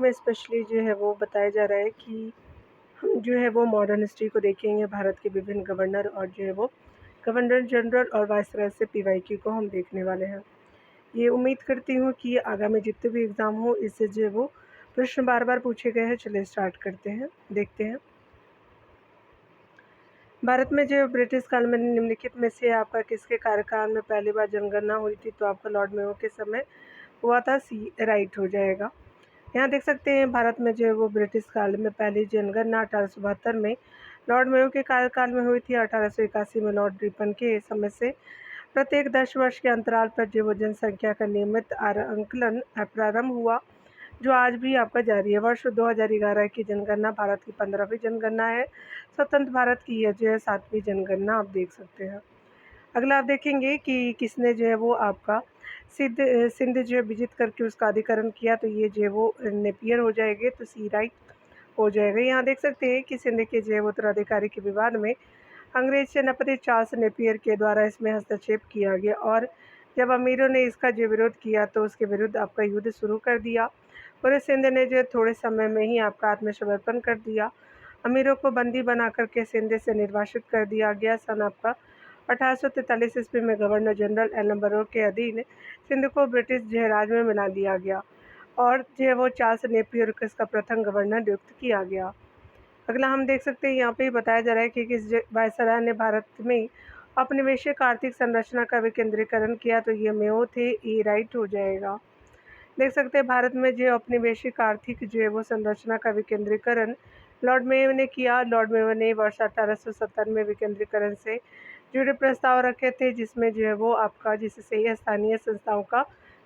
में स्पेशली जो है वो बताया जा रहा है कि हम जो है वो मॉडर्न हिस्ट्री को देखेंगे, भारत के विभिन्न गवर्नर और जो है वो गवर्नर जनरल और वायसराय से पीवाईक्यू को हम देखने वाले हैं। ये उम्मीद करती हूँ कि आगामी जितने भी एग्ज़ाम हो इससे जो है वो प्रश्न बार-बार पूछे गए हैं। चलिए स्टार्ट करते हैं, देखते हैं। भारत में जो ब्रिटिश काल में निम्नलिखित में से आपका किसके कार्यकाल में पहली बार जनगणना हुई थी? तो आपका लॉर्ड मेयो के समय हुआ था, सी राइट हो जाएगा। यहाँ देख सकते हैं भारत में जो है वो ब्रिटिश काल में पहली जनगणना 1872 में लॉर्ड मेयो के कार्यकाल में हुई थी। 1881 में लॉर्ड रिपन के समय से प्रत्येक 10 वर्ष के अंतराल पर जो वो जनसंख्या का नियमित आकलन प्रारंभ हुआ, जो आज भी आपका जारी है। वर्ष 2011 की जनगणना भारत की 15वीं जनगणना है। स्वतंत्र भारत की यह जो है 7वीं जनगणना आप देख सकते हैं। अगला आप देखेंगे कि किसने जो है वो आपका सिंध जो है विजित करके उसका अधिकरण किया, तो ये जो है वो नेपियर हो जाएंगे, तो सी राइट हो जाएगा। यहाँ देख सकते हैं कि सिंध के जो है उत्तराधिकारी के विवाद में अंग्रेज सेनापति चार्ल्स नेपियर के द्वारा इसमें हस्तक्षेप किया गया और जब अमीरों ने इसका जो विरोध किया तो उसके विरुद्ध आपका युद्ध शुरू कर दिया। पूरे सिंध ने जो थोड़े समय में ही आपका आत्मसमर्पण कर दिया। अमीरों को बंदी बना करके सिंध से निर्वासित कर दिया गया। सन आपका 1843 ईस्वी में गवर्नर जनरल एलनबरो के अधीन सिंध को ब्रिटिश जो राज में मिला दिया गया और जो है वो चार्ल्स नेपियर को इसका प्रथम गवर्नर नियुक्त किया गया। अगला हम देख सकते हैं, यहाँ पे बताया जा रहा है कि किस वायसराय ने भारत में औपनिवेशिक आर्थिक संरचना का विकेंद्रीकरण किया, तो ये मेयो थे, ई राइट हो जाएगा। देख सकते हैं भारत में जो औपनिवेशिक आर्थिक जो है वो संरचना का विकेंद्रीकरण लॉर्ड मेयो ने किया। लॉर्ड मेयो ने वर्ष 1870 में विकेंद्रीकरण से जुड़े प्रस्ताव रखे थे, जिसमें जो है वो आपका जिससे स्थानीय संस्थाओं का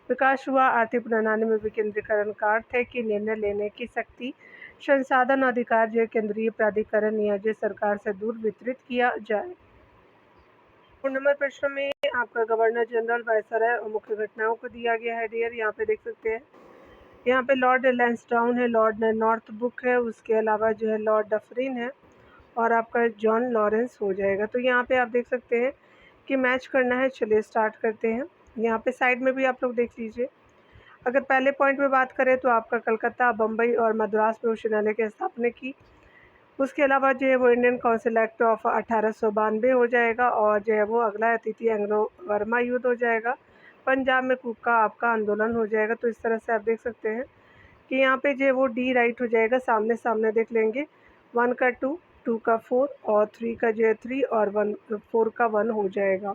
विकास हुआ। आर्थिक प्रणाली में विकेंद्रीकरण का अर्थ है कि निर्णय लेने की शक्ति, संसाधन, अधिकार जो केंद्रीय प्राधिकरण या जो सरकार से दूर वितरित किया जाए। नंबर प्रश्न में आपका गवर्नर जनरल, वायसराय और मुख्य घटनाओं को दिया गया है डियर। यहाँ पे देख सकते हैं, यहाँ पे लॉर्ड लैंसडाउन है, लॉर्ड नॉर्थब्रुक है, उसके अलावा जो है लॉर्ड डफरिन है और आपका जॉन लॉरेंस हो जाएगा। तो यहाँ पे आप देख सकते हैं कि मैच करना है। चलिए स्टार्ट करते हैं। यहाँ पे साइड में भी आप लोग देख लीजिए। अगर पहले पॉइंट में बात करें तो आपका कलकत्ता, बम्बई और मद्रास में उच्च न्यायालय की स्थापना की। उसके अलावा जो है वो इंडियन काउंसिल एक्ट ऑफ 1892 हो जाएगा और जो है वो अगला अतिथि एंग्लो वर्मा युद्ध हो जाएगा। पंजाब में कुका आपका आंदोलन हो जाएगा। तो इस तरह से आप देख सकते हैं कि यहाँ पे जो है वो डी राइट हो जाएगा। सामने सामने देख लेंगे, 1 का 2, 2 का 4 और 3 का जो है 3 और 4 का 1 हो जाएगा।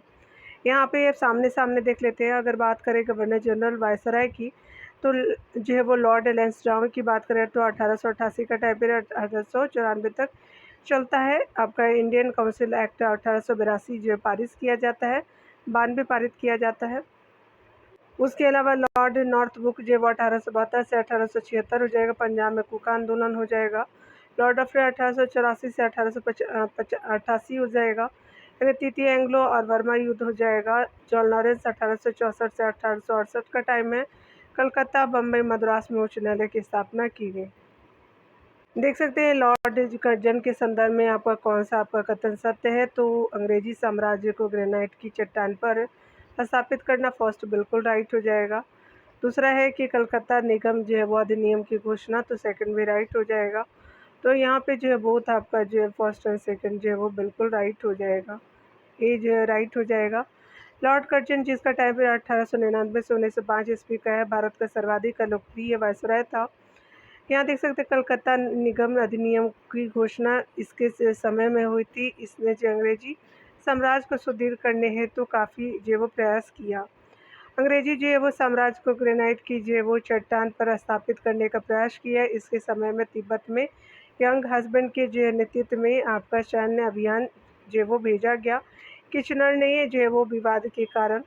यहाँ पे आप सामने सामने देख लेते हैं। अगर बात करें गवर्नर जनरल वायसराय की, तो जो है वो लॉर्ड लैंसडाउन की बात करें तो 1888 का टाइम पीरियड 1894 तक चलता है। आपका इंडियन काउंसिल एक्ट 1882 जो पारित किया जाता है, 92 पारित किया जाता है। उसके अलावा लॉर्ड नॉर्थब्रुक जो वो 1872 से 1876 हो जाएगा। पंजाब में कुका आंदोलन हो जाएगा। लॉर्ड डफरिन 1884 से 1888 हो जाएगा। तृतीय एंग्लो और वर्मा युद्ध हो जाएगा। जॉन लॉरेंस 1864 से 1868 का टाइम है। कलकत्ता, बम्बई, मद्रास में उच्च न्यायालय की स्थापना की गई। देख सकते हैं लॉर्ड कर्जन के संदर्भ में आपका कौन सा आपका कथन सत्य है। तो अंग्रेजी साम्राज्य को ग्रेनाइट की चट्टान पर स्थापित करना फर्स्ट बिल्कुल राइट हो जाएगा। दूसरा है कि कलकत्ता निगम जो है वो अधिनियम की घोषणा, तो सेकंड भी राइट हो जाएगा। तो यहाँ पे जो है बोथ आपका जो है फर्स्ट और सेकंड जो है वो बिल्कुल राइट हो जाएगा। ये जो है राइट हो जाएगा। लॉर्ड कर्जन जिसका टाइम पीरियड 1899 से 1905 ईस्वी का है, भारत का सर्वाधिक लोकप्रिय वायसराय था। यहाँ देख सकते हैं कलकत्ता निगम अधिनियम की घोषणा इसके समय में हुई थी। इसने जो अंग्रेजी साम्राज्य को सुदृढ़ करने हेतु काफ़ी जो वो प्रयास किया। अंग्रेजी जो है वो साम्राज्य को ग्रेनाइट की जो है वो चट्टान पर स्थापित करने का प्रयास किया। इसके समय में तिब्बत में यंग हस्बैंड के जो है नेतृत्व में आपका सैन्य अभियान जो वो भेजा गया। किचनर ने जो है वो विवाद के कारण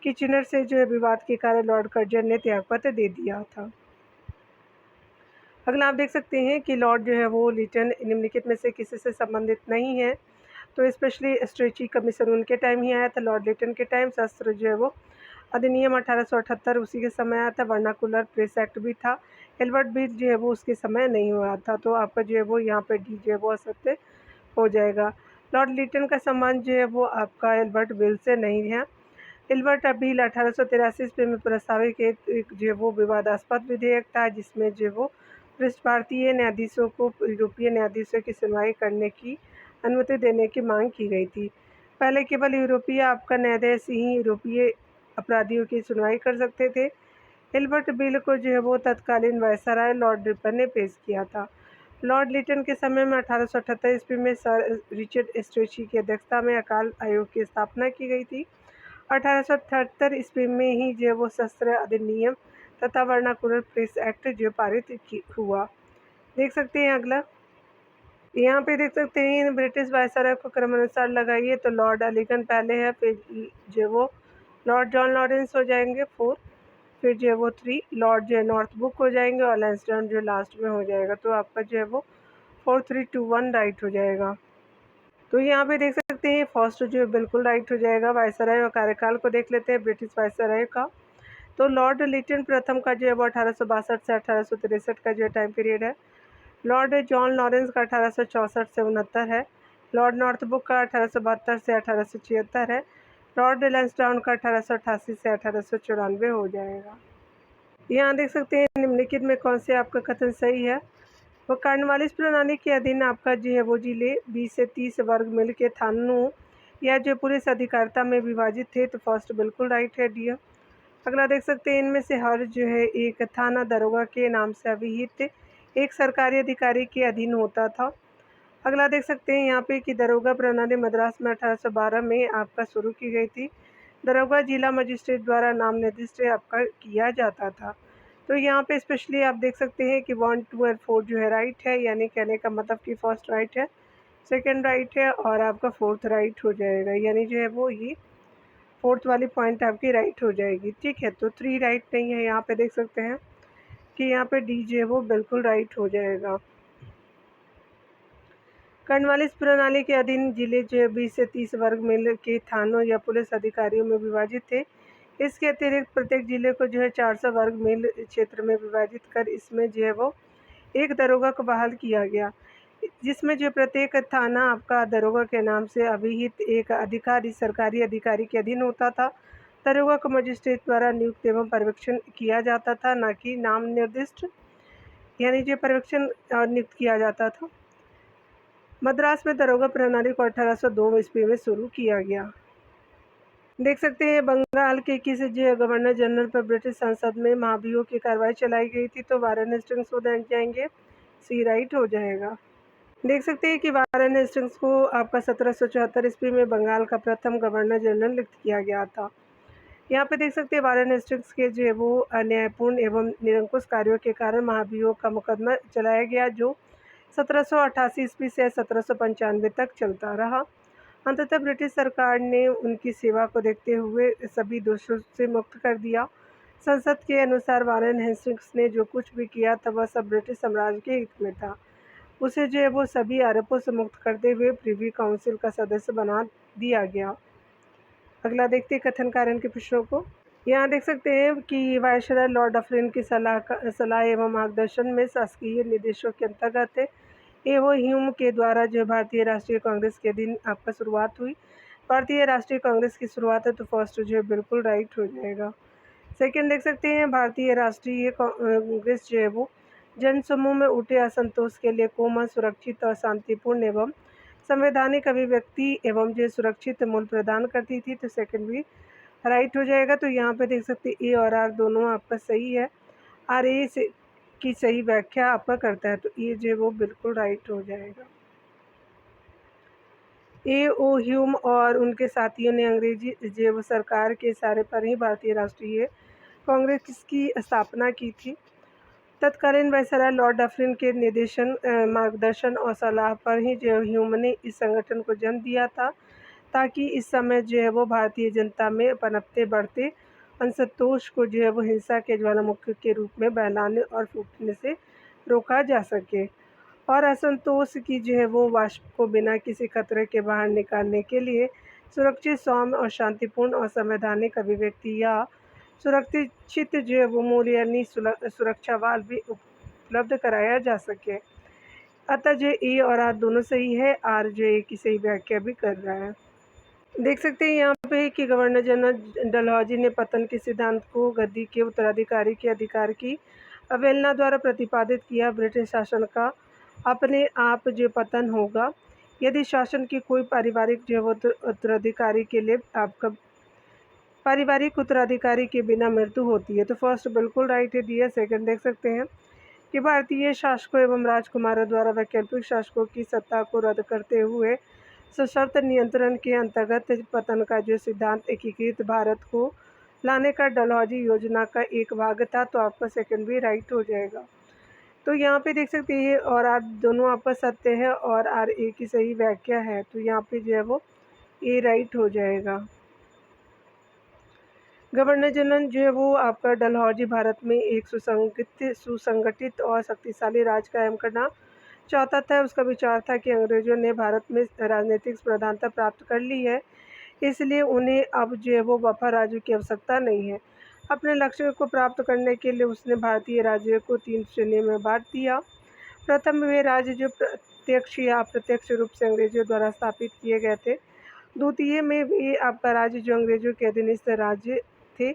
किचनर से जो है विवाद के कारण लॉर्ड कर्जन ने त्यागपत्र दे दिया था। अगला आप देख सकते हैं कि लॉर्ड जो है वो लिटन निम्नलिखित में से किसी से संबंधित नहीं है। तो स्पेशली स्ट्रेची कमीशन उनके टाइम ही आया था। लॉर्ड लिटन के टाइम शस्त्र जो है वो अधिनियम 1878 उसी के समय आया था। वर्नाकुलर प्रेस एक्ट भी था। एल्बर्ट बिल जो है वो उसके समय नहीं हुआ था। तो आपका जो है वो यहाँ पे डी जो है वो असत्य हो जाएगा। लॉर्ड लिटन का संबंध जो है वो आपका एल्बर्ट बिल से नहीं है। एल्बर्ट अपील 1883 ईस्वी में प्रस्तावित एक जो वो विवादास्पद विधेयक था, जिसमें जो वो पृष्ठ भारतीय न्यायाधीशों को यूरोपीय न्यायाधीशों की सुनवाई करने की अनुमति देने की मांग की गई थी। पहले केवल यूरोपीय आपका न्यायाधीश ही यूरोपीय अपराधियों की सुनवाई कर सकते थे। एल्बर्ट बिल को जो है वो तत्कालीन वायसराय लॉर्ड रिपन ने पेश किया था। लॉर्ड लिटन के समय में 1878 ईस्वी में सर रिचर्ड स्ट्रेची की अध्यक्षता में अकाल आयोग की स्थापना की गई थी। 1878 ईस्वी में ही जो वो शस्त्र अधिनियम तथा वर्नाकुलर प्रेस एक्ट जो पारित हुआ। देख सकते हैं अगला, यहाँ पे देख सकते हैं ब्रिटिश वायसराय को क्रमानुसार लगाइए तो लॉर्ड अलिगन पहले है, फिर जो वो लॉर्ड जॉन लॉरेंस हो जाएंगे 4, फिर जो है वो 3 लॉर्ड जो है नॉर्थबुक हो जाएंगे और लैंसडाउन जो लास्ट में हो जाएगा। तो आपका जो है वो 4, 3, 2, 1 राइट हो जाएगा। तो यहाँ पे देख सकते हैं फर्स्ट जो है बिल्कुल राइट हो जाएगा। वायसराय और कार्यकाल को देख लेते हैं ब्रिटिश वायसराय का। तो लॉर्ड लिटन प्रथम का जो है वो 1862 से 1863 का जो है टाइम पीरियड है। लॉर्ड जॉन लॉरेंस का 1864 से 69 है। लॉर्ड नॉर्थबुक का 1872 से 1876 है। लॉर्ड लैंसडाउन का 1888 से 1894 हो जाएगा। यहाँ देख सकते हैं निम्नलिखित में कौन से आपका कथन सही है। वो कार्नवालिस प्रणाली के अधीन आपका जो है वो जिले 20 से 30 वर्ग मील के थानों या जो पुलिस अधिकारिता में विभाजित थे। तो फर्स्ट बिल्कुल राइट है डी। अगला देख सकते हैं इनमें से हर जो है एक थाना दरोगा के नाम से अभिहित एक सरकारी अधिकारी के अधीन होता था। अगला देख सकते हैं यहाँ पे कि दरोगा प्रणाली मद्रास में 1812 में आपका शुरू की गई थी। दरोगा जिला मजिस्ट्रेट द्वारा नाम निर्दिष्ट आपका किया जाता था। तो यहाँ पे स्पेशली आप देख सकते हैं कि 1, 2 और 4 जो है राइट है, यानी कहने का मतलब कि फर्स्ट राइट है, सेकंड राइट है और आपका फोर्थ राइट हो जाएगा, यानी जो है वो ये फोर्थ वाली पॉइंट आपकी राइट हो जाएगी। ठीक है, तो 3 राइट नहीं है। यहाँ पे देख सकते हैं कि यहाँ पे डी जो है वो बिल्कुल राइट हो जाएगा। कार्नवालिस प्रणाली के अधीन जिले जो 20 से 30 वर्ग मील के थानों या पुलिस अधिकारियों में विभाजित थे। इसके अतिरिक्त प्रत्येक जिले को जो है 400 वर्ग मील क्षेत्र में विभाजित कर इसमें जो है वो एक दरोगा को बहाल किया गया, जिसमें जो प्रत्येक थाना आपका दरोगा के नाम से अभिहित एक अधिकारी सरकारी अधिकारी के अधीन होता था। दरोगा को मजिस्ट्रेट द्वारा नियुक्त एवं पर्यवेक्षण किया जाता था, न कि नाम निर्दिष्ट, यानी जो पर्यवेक्षण नियुक्त किया जाता था। मद्रास में दरोगा प्रणाली को 1802 ईस्वी में शुरू किया गया। देख सकते हैं बंगाल के किसी जो गवर्नर जनरल पर ब्रिटिश संसद में महाभियोग की कार्रवाई चलाई गई थी। तो वारेन हेस्टिंग्स को जाएंगे, सी राइट हो जाएगा। देख सकते हैं कि वारेन हेस्टिंग्स को आपका 1774 ईस्वी में बंगाल का प्रथम गवर्नर जनरल नियुक्त किया गया था। यहाँ पे देख सकते हैं वारेन हेस्टिंग्स के जो है वो अन्यायपूर्ण एवं निरंकुश कार्यों के कारण महाभियोग का मुकदमा चलाया गया, जो 1788 ईस्वी से 1795 तक चलता रहा। अंततः ब्रिटिश सरकार ने उनकी सेवा को देखते हुए सभी दोषों से मुक्त कर दिया। संसद के अनुसार वारेन हेस्टिंग्स ने जो कुछ भी किया था वह सब ब्रिटिश साम्राज्य के हित में था। उसे जो है वो सभी आरोपों से मुक्त करते हुए प्रिवी काउंसिल का सदस्य बना दिया गया। अगला देखते हैं कथन कारण के प्रश्नों को। यहाँ देख सकते हैं कि वायसराय लॉर्ड डफरिन की सलाह एवं मार्गदर्शन में शासकीय निर्देशों के अंतर्गत एवं ह्यूम के द्वारा जो भारतीय राष्ट्रीय कांग्रेस के दिन आपका शुरुआत हुई। भारतीय राष्ट्रीय कांग्रेस की शुरुआत है, तो फर्स्ट जो है बिल्कुल राइट हो जाएगा। सेकंड देख सकते हैं भारतीय राष्ट्रीय कांग्रेस जो है वो जन समूह में उठे असंतोष के लिए कोमल, सुरक्षित और शांतिपूर्ण एवं संवैधानिक अभिव्यक्ति एवं जो सुरक्षित मूल्य प्रदान करती थी। तो सेकंड भी राइट हो जाएगा। तो यहाँ पे देख सकते हैं ए और आर दोनों आपका सही है। आर ए से की सही व्याख्या आपका करता है, तो ये जो है वो बिल्कुल राइट हो जाएगा। ए ओ ह्यूम और उनके साथियों ने अंग्रेजी जो सरकार के इशारे पर ही भारतीय राष्ट्रीय कांग्रेस की स्थापना की थी। तत्कालीन वायसराय लॉर्ड डफरिन के निर्देशन, मार्गदर्शन और सलाह पर ही जो ह्यूम ने इस संगठन को जन्म दिया था, ताकि इस समय जो है वो भारतीय जनता में पनपते बढ़ते असंतोष को जो है वो हिंसा के ज्वालामुखी के रूप में बहलाने और फूटने से रोका जा सके, और असंतोष की जो है वो वाष्प को बिना किसी खतरे के बाहर निकालने के लिए सुरक्षित, सौम्य और शांतिपूर्ण और संवैधानिक अभिव्यक्ति या सुरक्षित जो है वो मूल्य यानी सुरक्षा वाल भी उपलब्ध कराया जा सके। अतः जो ए और आर दोनों सही है, आर जो ए की सही व्याख्या भी कर रहा है। देख सकते हैं यहाँ पे कि गवर्नर जनरल डलहौजी ने पतन के सिद्धांत को गद्दी के उत्तराधिकारी के अधिकार की अवहेलना द्वारा प्रतिपादित किया। ब्रिटिश शासन का अपने आप जो पतन होगा यदि शासन की कोई पारिवारिक जो उत्तराधिकारी के लिए आपका पारिवारिक उत्तराधिकारी के बिना मृत्यु होती है। तो फर्स्ट बिल्कुल राइट है डियर। सेकंड देख सकते हैं कि भारतीय शासकों एवं राजकुमारों द्वारा वैकल्पिक शासकों की सत्ता को रद्द करते हुए सशर्त नियंत्रण के अंतर्गत पतन का जो सिद्धांत एकीकृत भारत को लाने का डलहौजी योजना का एक भाग था। तो आपका सेकंड भी राइट हो जाएगा। तो यहाँ पे देख सकते हैं और आर दोनों आपका सत्य है और आर ए की सही व्याख्या है। तो यहाँ पे जो है वो ए राइट हो जाएगा। गवर्नर जनरल जो है वो आपका डलहौजी भारत में एक सुसंगठित और शक्तिशाली राज कायम करना चाहता था। उसका विचार था कि अंग्रेज़ों ने भारत में राजनीतिक प्रधानता प्राप्त कर ली है, इसलिए उन्हें अब जो है वो बफा राज्यों की आवश्यकता नहीं है। अपने लक्ष्य को प्राप्त करने के लिए उसने भारतीय राज्यों को 3 श्रेणियों में बांट दिया। प्रथम वे राज्य जो प्रत्यक्ष या अप्रत्यक्ष रूप से अंग्रेजों द्वारा स्थापित किए गए थे। द्वितीय में वे आपका राज्य जो अंग्रेजों के अधीनस्थ राज्य थे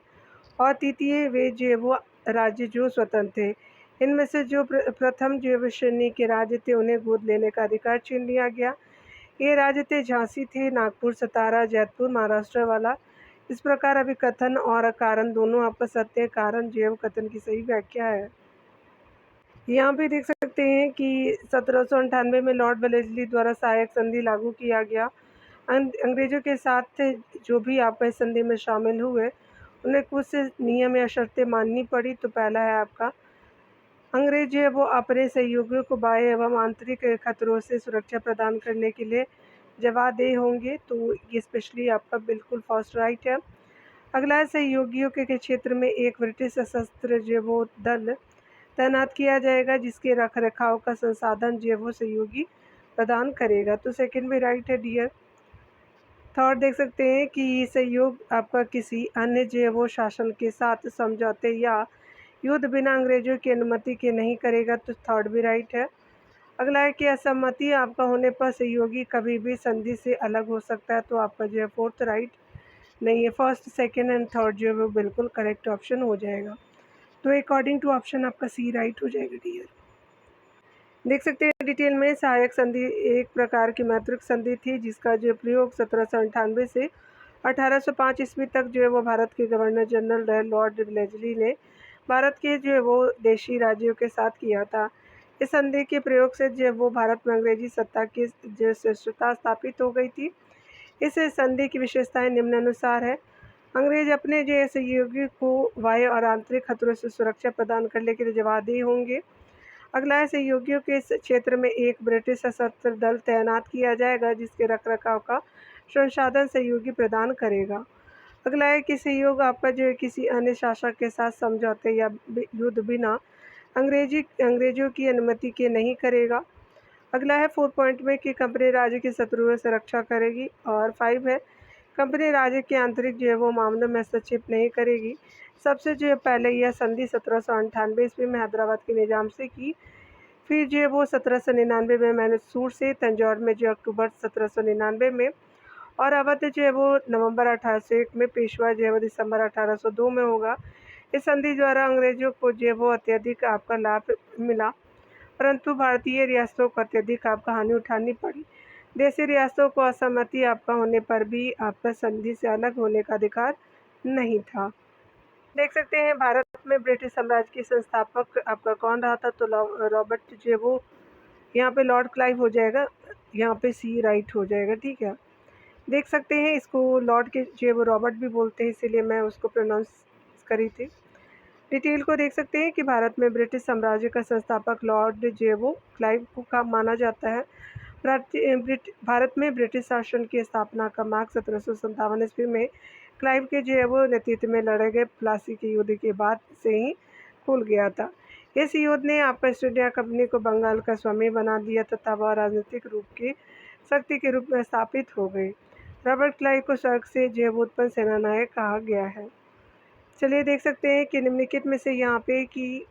और तृतीय वे जो वो राज्य जो स्वतंत्र थे। इनमें से जो प्रथम जो श्रेणी के राज्य थे उन्हें गोद लेने का अधिकार छीन लिया गया। ये राज्य थे झांसी थे, नागपुर, सतारा, जयपुर, महाराष्ट्र वाला। इस प्रकार अभी कथन और कारण दोनों आपका सत्य कारण जैव कथन की सही व्याख्या है। यहाँ पे देख सकते हैं कि 1798 में लॉर्ड वेलेस्ली द्वारा सहायक संधि लागू किया गया। अंग्रेजों के साथ जो भी आपका इस संधि में शामिल हुए उन्हें कुछ नियम या शर्तें माननी पड़ी। तो पहला है आपका अंग्रेज जो है वो अपने सहयोगियों को बाह्य एवं आंतरिक खतरों से सुरक्षा प्रदान करने के लिए जवाबदेह होंगे। तो ये स्पेशली आपका बिल्कुल फर्स्ट राइट है। अगला है सहयोगियों के क्षेत्र में एक ब्रिटिश सशस्त्र जो वो दल तैनात किया जाएगा जिसके रख रखाव का संसाधन जो वो सहयोगी प्रदान करेगा। तो सेकंड भी राइट है डियर। थर्ड देख सकते हैं कि सहयोग आपका किसी अन्य जो वो शासन के साथ समझौते या युद्ध बिना अंग्रेजों की अनुमति के नहीं करेगा। तो थर्ड भी राइट है। अगला है कि असहमति आपका होने पर सहयोगी कभी भी संधि से अलग हो सकता है। तो आपका जो है फोर्थ राइट नहीं है। फर्स्ट, सेकंड एंड थर्ड जो है वो बिल्कुल करेक्ट ऑप्शन हो जाएगा। तो अकॉर्डिंग टू ऑप्शन आपका सी राइट हो जाएगा डियर। देख सकते हैं डिटेल में सहायक संधि एक प्रकार की मैत्रिक संधि थी जिसका जो प्रयोग 1798 से 1805 ईस्वी तक जो है वो भारत के गवर्नर जनरल रहे लॉर्ड वेलेस्ली ने भारत के जो है वो देशी राज्यों के साथ किया था। इस संधि के प्रयोग से जो है वो भारत में अंग्रेजी सत्ता की जो श्रेष्ठता स्थापित हो गई थी। इस संधि की विशेषताएं निम्नानुसार है। अंग्रेज अपने जो सहयोगी को बाह्य और आंतरिक खतरों से सुरक्षा प्रदान करने के लिए जवाबदेह होंगे। अगला है सहयोगियों के इस क्षेत्र में एक ब्रिटिश सशस्त्र दल तैनात किया जाएगा जिसके रखरखाव का संसाधन सहयोगी प्रदान करेगा। अगला है कि सहयोग आपका जो है किसी अन्य शासक के साथ समझौते या युद्ध बिना अंग्रेजों की अनुमति के नहीं करेगा। अगला है 4 पॉइंट में कि कंपनी राज्य की शत्रुओं से रक्षा करेगी। और 5 है कंपनी राज्य के आंतरिक जो है वो मामलों में हस्तक्षेप नहीं करेगी। सबसे जो है पहले यह संधि 1798 ईस्वी में हैदराबाद के निजाम से की। फिर जो है वो 1799 में मैसूर से, तंजौर में जो अक्टूबर 1799 में, और अवध जो है वो नवंबर 1801 में, पेशवा जो है वो दिसंबर 1802 में होगा। इस संधि द्वारा अंग्रेजों को जो है वो अत्यधिक आपका लाभ मिला परंतु भारतीय रियासतों को अत्यधिक आपका हानि उठानी पड़ी। देशी रियासतों को असहमति आपका होने पर भी आपका संधि से अलग होने का अधिकार नहीं था। देख सकते हैं भारत में ब्रिटिश साम्राज्य के संस्थापक आपका कौन रहा था। तो रॉबर्ट जो वो यहाँ पे लॉर्ड क्लाइव हो जाएगा। यहाँ पे सी राइट हो जाएगा। ठीक है, देख सकते हैं इसको लॉर्ड के जो वो रॉबर्ट भी बोलते हैं इसीलिए मैं उसको प्रोनाउंस करी थी। डिटेल को देख सकते हैं कि भारत में ब्रिटिश साम्राज्य का संस्थापक लॉर्ड जेवो क्लाइव को का माना जाता है। भारत में ब्रिटिश शासन की स्थापना का मार्ग 1757 ईस्वी में क्लाइव के जेवो नेतृत्व में लड़े गए प्लासी के युद्ध के बाद से ही खुल गया था। इस युद्ध ने आपका ईस्ट इंडिया कंपनी को बंगाल का स्वामी बना दिया तथा वह राजनीतिक रूप की शक्ति के रूप में स्थापित हो गई। रॉबर्ट क्लाइव को स्वर्ग से जैवोत्पन्न सेनानायक कहा गया है। चलिए देख सकते हैं कि निम्नलिखित में से यहाँ पे कि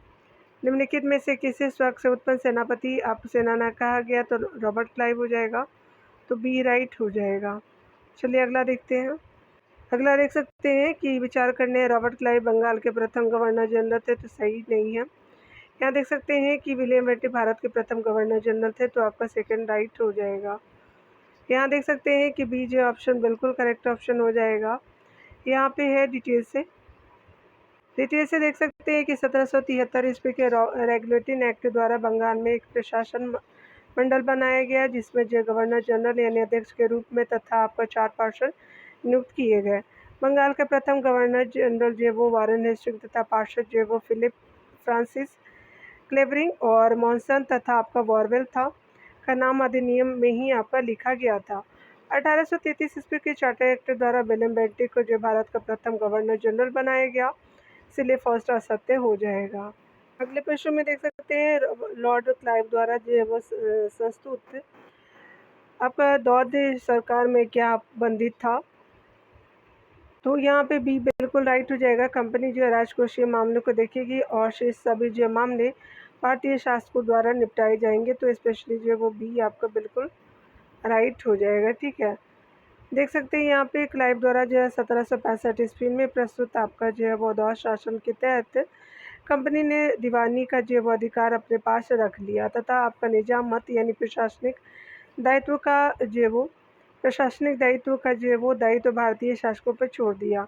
निम्नलिखित में से किसे स्वर्ग से उत्पन्न सेनापति आप सेनानायक कहा गया। तो रॉबर्ट क्लाइव हो जाएगा। तो बी राइट हो जाएगा। चलिए अगला देखते हैं। अगला देख सकते हैं कि विचार करने रॉबर्ट क्लाइव बंगाल के प्रथम गवर्नर जनरल थे, तो सही नहीं है। यहाँ देख सकते हैं कि विलियम बेंटिक भारत के प्रथम गवर्नर जनरल थे, तो आपका सेकंड राइट हो जाएगा। यहाँ देख सकते हैं कि बी जो ऑप्शन बिल्कुल करेक्ट ऑप्शन हो जाएगा। यहाँ पे है डिटेल से देख सकते हैं कि 1773 ईस्वी के रेगुलेटिंग एक्ट द्वारा बंगाल में एक प्रशासन मंडल बनाया गया, जिसमें जो गवर्नर जनरल यानी अध्यक्ष के रूप में तथा आपका 4 पार्षद नियुक्त किए गए। बंगाल के प्रथम गवर्नर जनरल जो वो वारेन हेस्टिंग्स तथा पार्षद जो वो फिलिप फ्रांसिस क्लेवरिंग और मॉनसन तथा आपका वॉरवेल था का नाम अधिनियम में ही आपका लिखा गया था। 1833 ईस्वी के चार्टर एक्ट द्वारा विलियम बेंटिक को जो भारत का प्रथम गवर्नर जनरल बनाया गया, इसलिए फर्स्ट असत्य हो जाएगा। अगले प्रश्न में देख सकते हैं लॉर्ड क्लाइव द्वारा जो है वो संस्तुत आपका दौद सरकार में क्या बंदित था, तो यहाँ पे बी बिल्कुल राइट हो जाएगा। कंपनी जो है राजकोषीय मामलों को देखेगी और शेष सभी जो मामले भारतीय शासकों द्वारा निपटाए जाएंगे, तो स्पेशली जो है वो बी आपका बिल्कुल राइट हो जाएगा। ठीक है, देख सकते हैं यहाँ पे क्लाइव द्वारा जो है 1765 ईस्वी में प्रस्तुत आपका जो है वो दौर शासन के तहत कंपनी ने दीवानी का जो वो अधिकार अपने पास रख लिया तथा आपका निजामत यानी दायित्व का जो प्रशासनिक दायित्व का जो वो दायित्व भारतीय शासकों पर छोड़ दिया।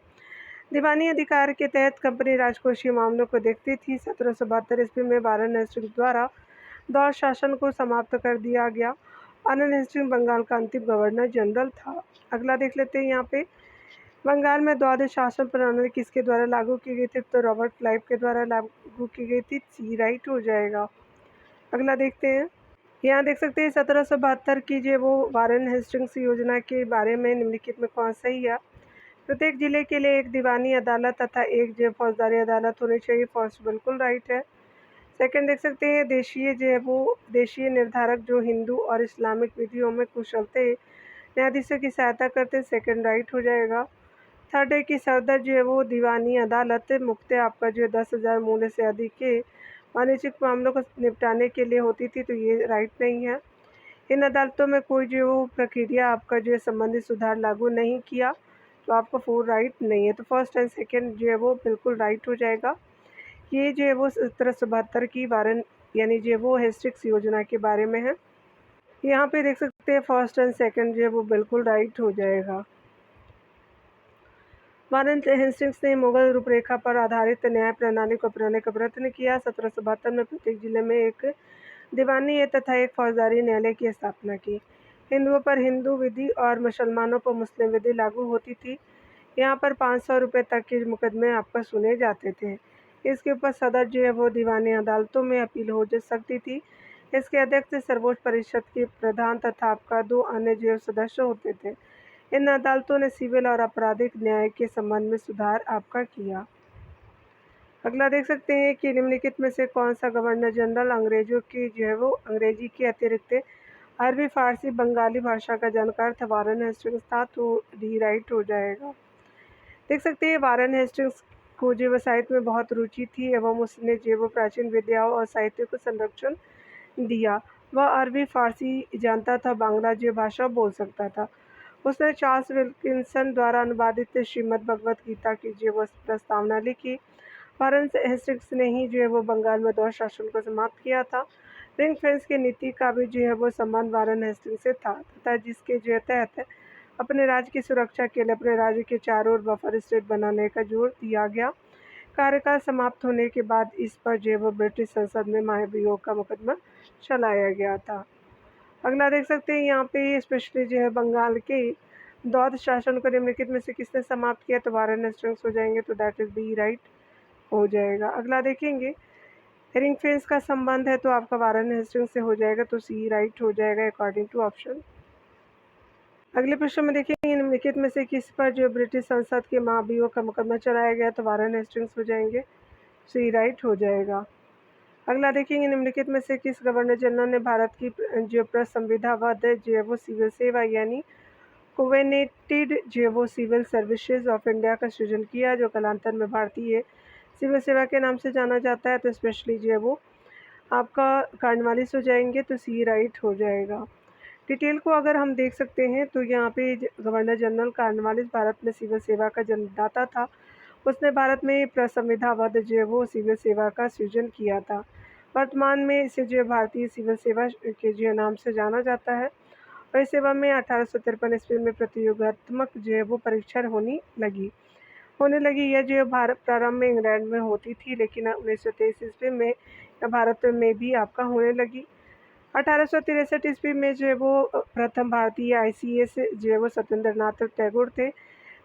दीवानी अधिकार के तहत कंपनी राजकोषीय मामलों को देखती थी। 1772 ईस्वी में वारेन हेस्टिंग्स द्वारा दौर शासन को समाप्त कर दिया गया। वारेन हेस्टिंग्स बंगाल का अंतिम गवर्नर जनरल था। अगला देख लेते हैं यहाँ पे बंगाल में द्वादश शासन प्रणाली किसके द्वारा लागू की गई थी, तो रॉबर्ट क्लाइव के द्वारा लागू की गई थी। सी राइट हो जाएगा। अगला देखते हैं, यहाँ देख सकते हैं 1772 की जो वो वारेन हेस्टिंग्स योजना के बारे में निम्नलिखित में कौन सही है। प्रत्येक जिले के लिए एक दीवानी अदालत तथा एक जो फौजदारी अदालत होनी चाहिए, फर्स्ट बिल्कुल राइट है। सेकंड देख सकते हैं देशीय जो है वो देशीय निर्धारक जो हिंदू और इस्लामिक विधियों में कुशल थे, न्यायाधीशों की सहायता करते, सेकंड राइट हो जाएगा। थर्ड है कि सरदर जो है वो दीवानी अदालत मुख्य आपका जो 10,000 मूल्य से अधिक के वाणिज्यिक मामलों को निपटाने के लिए होती थी, तो ये राइट नहीं है। इन अदालतों में कोई जो प्रक्रिया आपका जो संबंधित सुधार लागू नहीं किया, तो आपका 4 राइट नहीं है। तो फर्स्ट एंड सेकंड जो है वो बिल्कुल राइट हो जाएगा। ये जो है वो 1772 की वारन यानी जो वो हेस्टिंग्स योजना के बारे में है। यहाँ पे देख सकते हैं फर्स्ट एंड सेकंड जो है वो बिल्कुल राइट हो जाएगा। वारेन हेस्टिंग्स ने मुगल रूपरेखा पर आधारित न्याय प्रणाली को अपनाने का प्रयत्न किया। 1772 में प्रत्येक जिले में एक दीवानी तथा एक फौजदारी न्यायालय की स्थापना की। हिंदुओं पर हिंदू विधि और मुसलमानों पर मुस्लिम विधि लागू होती थी। यहाँ पर 500 रुपये तक के मुकदमे आपका सुने जाते थे। इसके ऊपर सदर जो है वो दीवानी अदालतों में अपील हो जा सकती थी। इसके अध्यक्ष सर्वोच्च परिषद के प्रधान तथा आपका 2 अन्य जो सदस्य होते थे। इन अदालतों ने सिविल और आपराधिक न्याय के संबंध में सुधार आपका किया। अगला देख सकते हैं कि निम्नलिखित में से कौन सा गवर्नर जनरल अंग्रेजों की जो है वो अंग्रेजी के अतिरिक्त अरबी फारसी बंगाली भाषा का जानकार था। वारेन हेस्टिंग्स था, तो डी राइट हो जाएगा। देख सकते हैं वारेन हेस्टिंग्स को जो साहित्य में बहुत रुचि थी एवं उसने जो प्राचीन विद्याओं और साहित्य को संरक्षण दिया। वह अरबी फारसी जानता था, बांग्ला जो भाषा बोल सकता था। उसने चार्ल्स विल्किंसन द्वारा अनुवादित श्रीमद् भगवत गीता की जो वो प्रस्तावना लिखी। वारेन हेस्टिंग्स ने ही जो है वो बंगाल में दौर शासन को समाप्त किया था। रिंग फेंस की नीति का भी जो है वो संबंध वारेन हेस्टिंग्स से था तथा जिसके जो तहत अपने राज्य की सुरक्षा के लिए अपने राज्य के चारों ओर बफर स्टेट बनाने का जोर दिया गया। कार्यकाल समाप्त होने के बाद इस पर जो है वो ब्रिटिश संसद में महाभियोग का मुकदमा चलाया गया था। अगला देख सकते हैं यहाँ पे स्पेशली जो है बंगाल के द्वैध शासन को निम्नलिखित में से किसने समाप्त किया, तो वारेन हेस्टिंग्स हो जाएंगे, तो दैट इज बी राइट हो जाएगा। अगला देखेंगे रिंग फेंस का संबंध है, तो आपका वारेन हेस्टिंग्स से हो जाएगा, तो सी राइट हो जाएगा अकॉर्डिंग टू ऑप्शन। अगले प्रश्न में देखेंगे निम्नलिखित में से किस पर जो ब्रिटिश संसद के महाभियोग का मुकदमा चलाया गया, तो वारेन हेस्टिंग्स हो जाएंगे, सी राइट हो जाएगा। अगला देखेंगे निम्नलिखित में से किस गवर्नर जनरल ने भारत की जो संविधाबद्ध जो है वो सिविल सेवा यानी कोवेनेटेड जो वो सिविल सर्विसेज ऑफ इंडिया का सृजन किया, जो कालांतर में भारतीय सिविल सेवा के नाम से जाना जाता है। तो स्पेशली जो है वो आपका कार्नवालिस हो जाएंगे, तो सी राइट हो जाएगा। डिटेल को अगर हम देख सकते हैं तो यहाँ पे गवर्नर जनरल कॉर्नवालिस भारत में सिविल सेवा का जन्मदाता था। उसने भारत में संविधाबद्ध जो है वो सिविल सेवा का सृजन किया था। वर्तमान में इसे जो है भारतीय सिविल सेवा के जो नाम से जाना जाता है। और इस सेवा में 1853 ईस्वी में प्रतियोगात्मक जो है वो परीक्षा होने लगी। यह जो है भारत प्रारंभ में इंग्लैंड में होती थी, लेकिन 1923 ईस्वी में यह भारत में भी आपका होने लगी। 1863 ईस्वी में जो है वो प्रथम भारतीय ICS जो है वो सत्येंद्र नाथ टैगोर थे।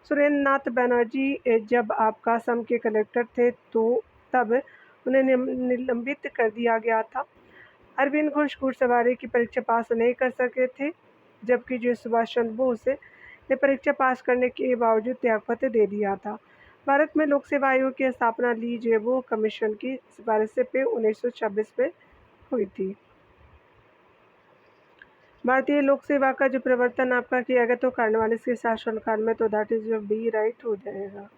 सुरेंद्र नाथ बनर्जी जब आपका असम के कलेक्टर थे तो तब उन्हें निलंबित कर दिया गया था। अरविंद घोष घुड़सवारी की परीक्षा पास नहीं कर सके थे, जबकि जो सुभाष चंद्र बोस ने परीक्षा पास करने के बावजूद त्यागपत्र दे दिया था। भारत में लोक सेवा आयोग की स्थापना ली जो वो कमीशन की सिफारिश पे 1926 में हुई थी। भारतीय लोक सेवा का जो प्रवर्तन आपका किया गया तो कॉर्नवालिस के शासनकाल में, तो दैट इज बी राइट हो जाएगा।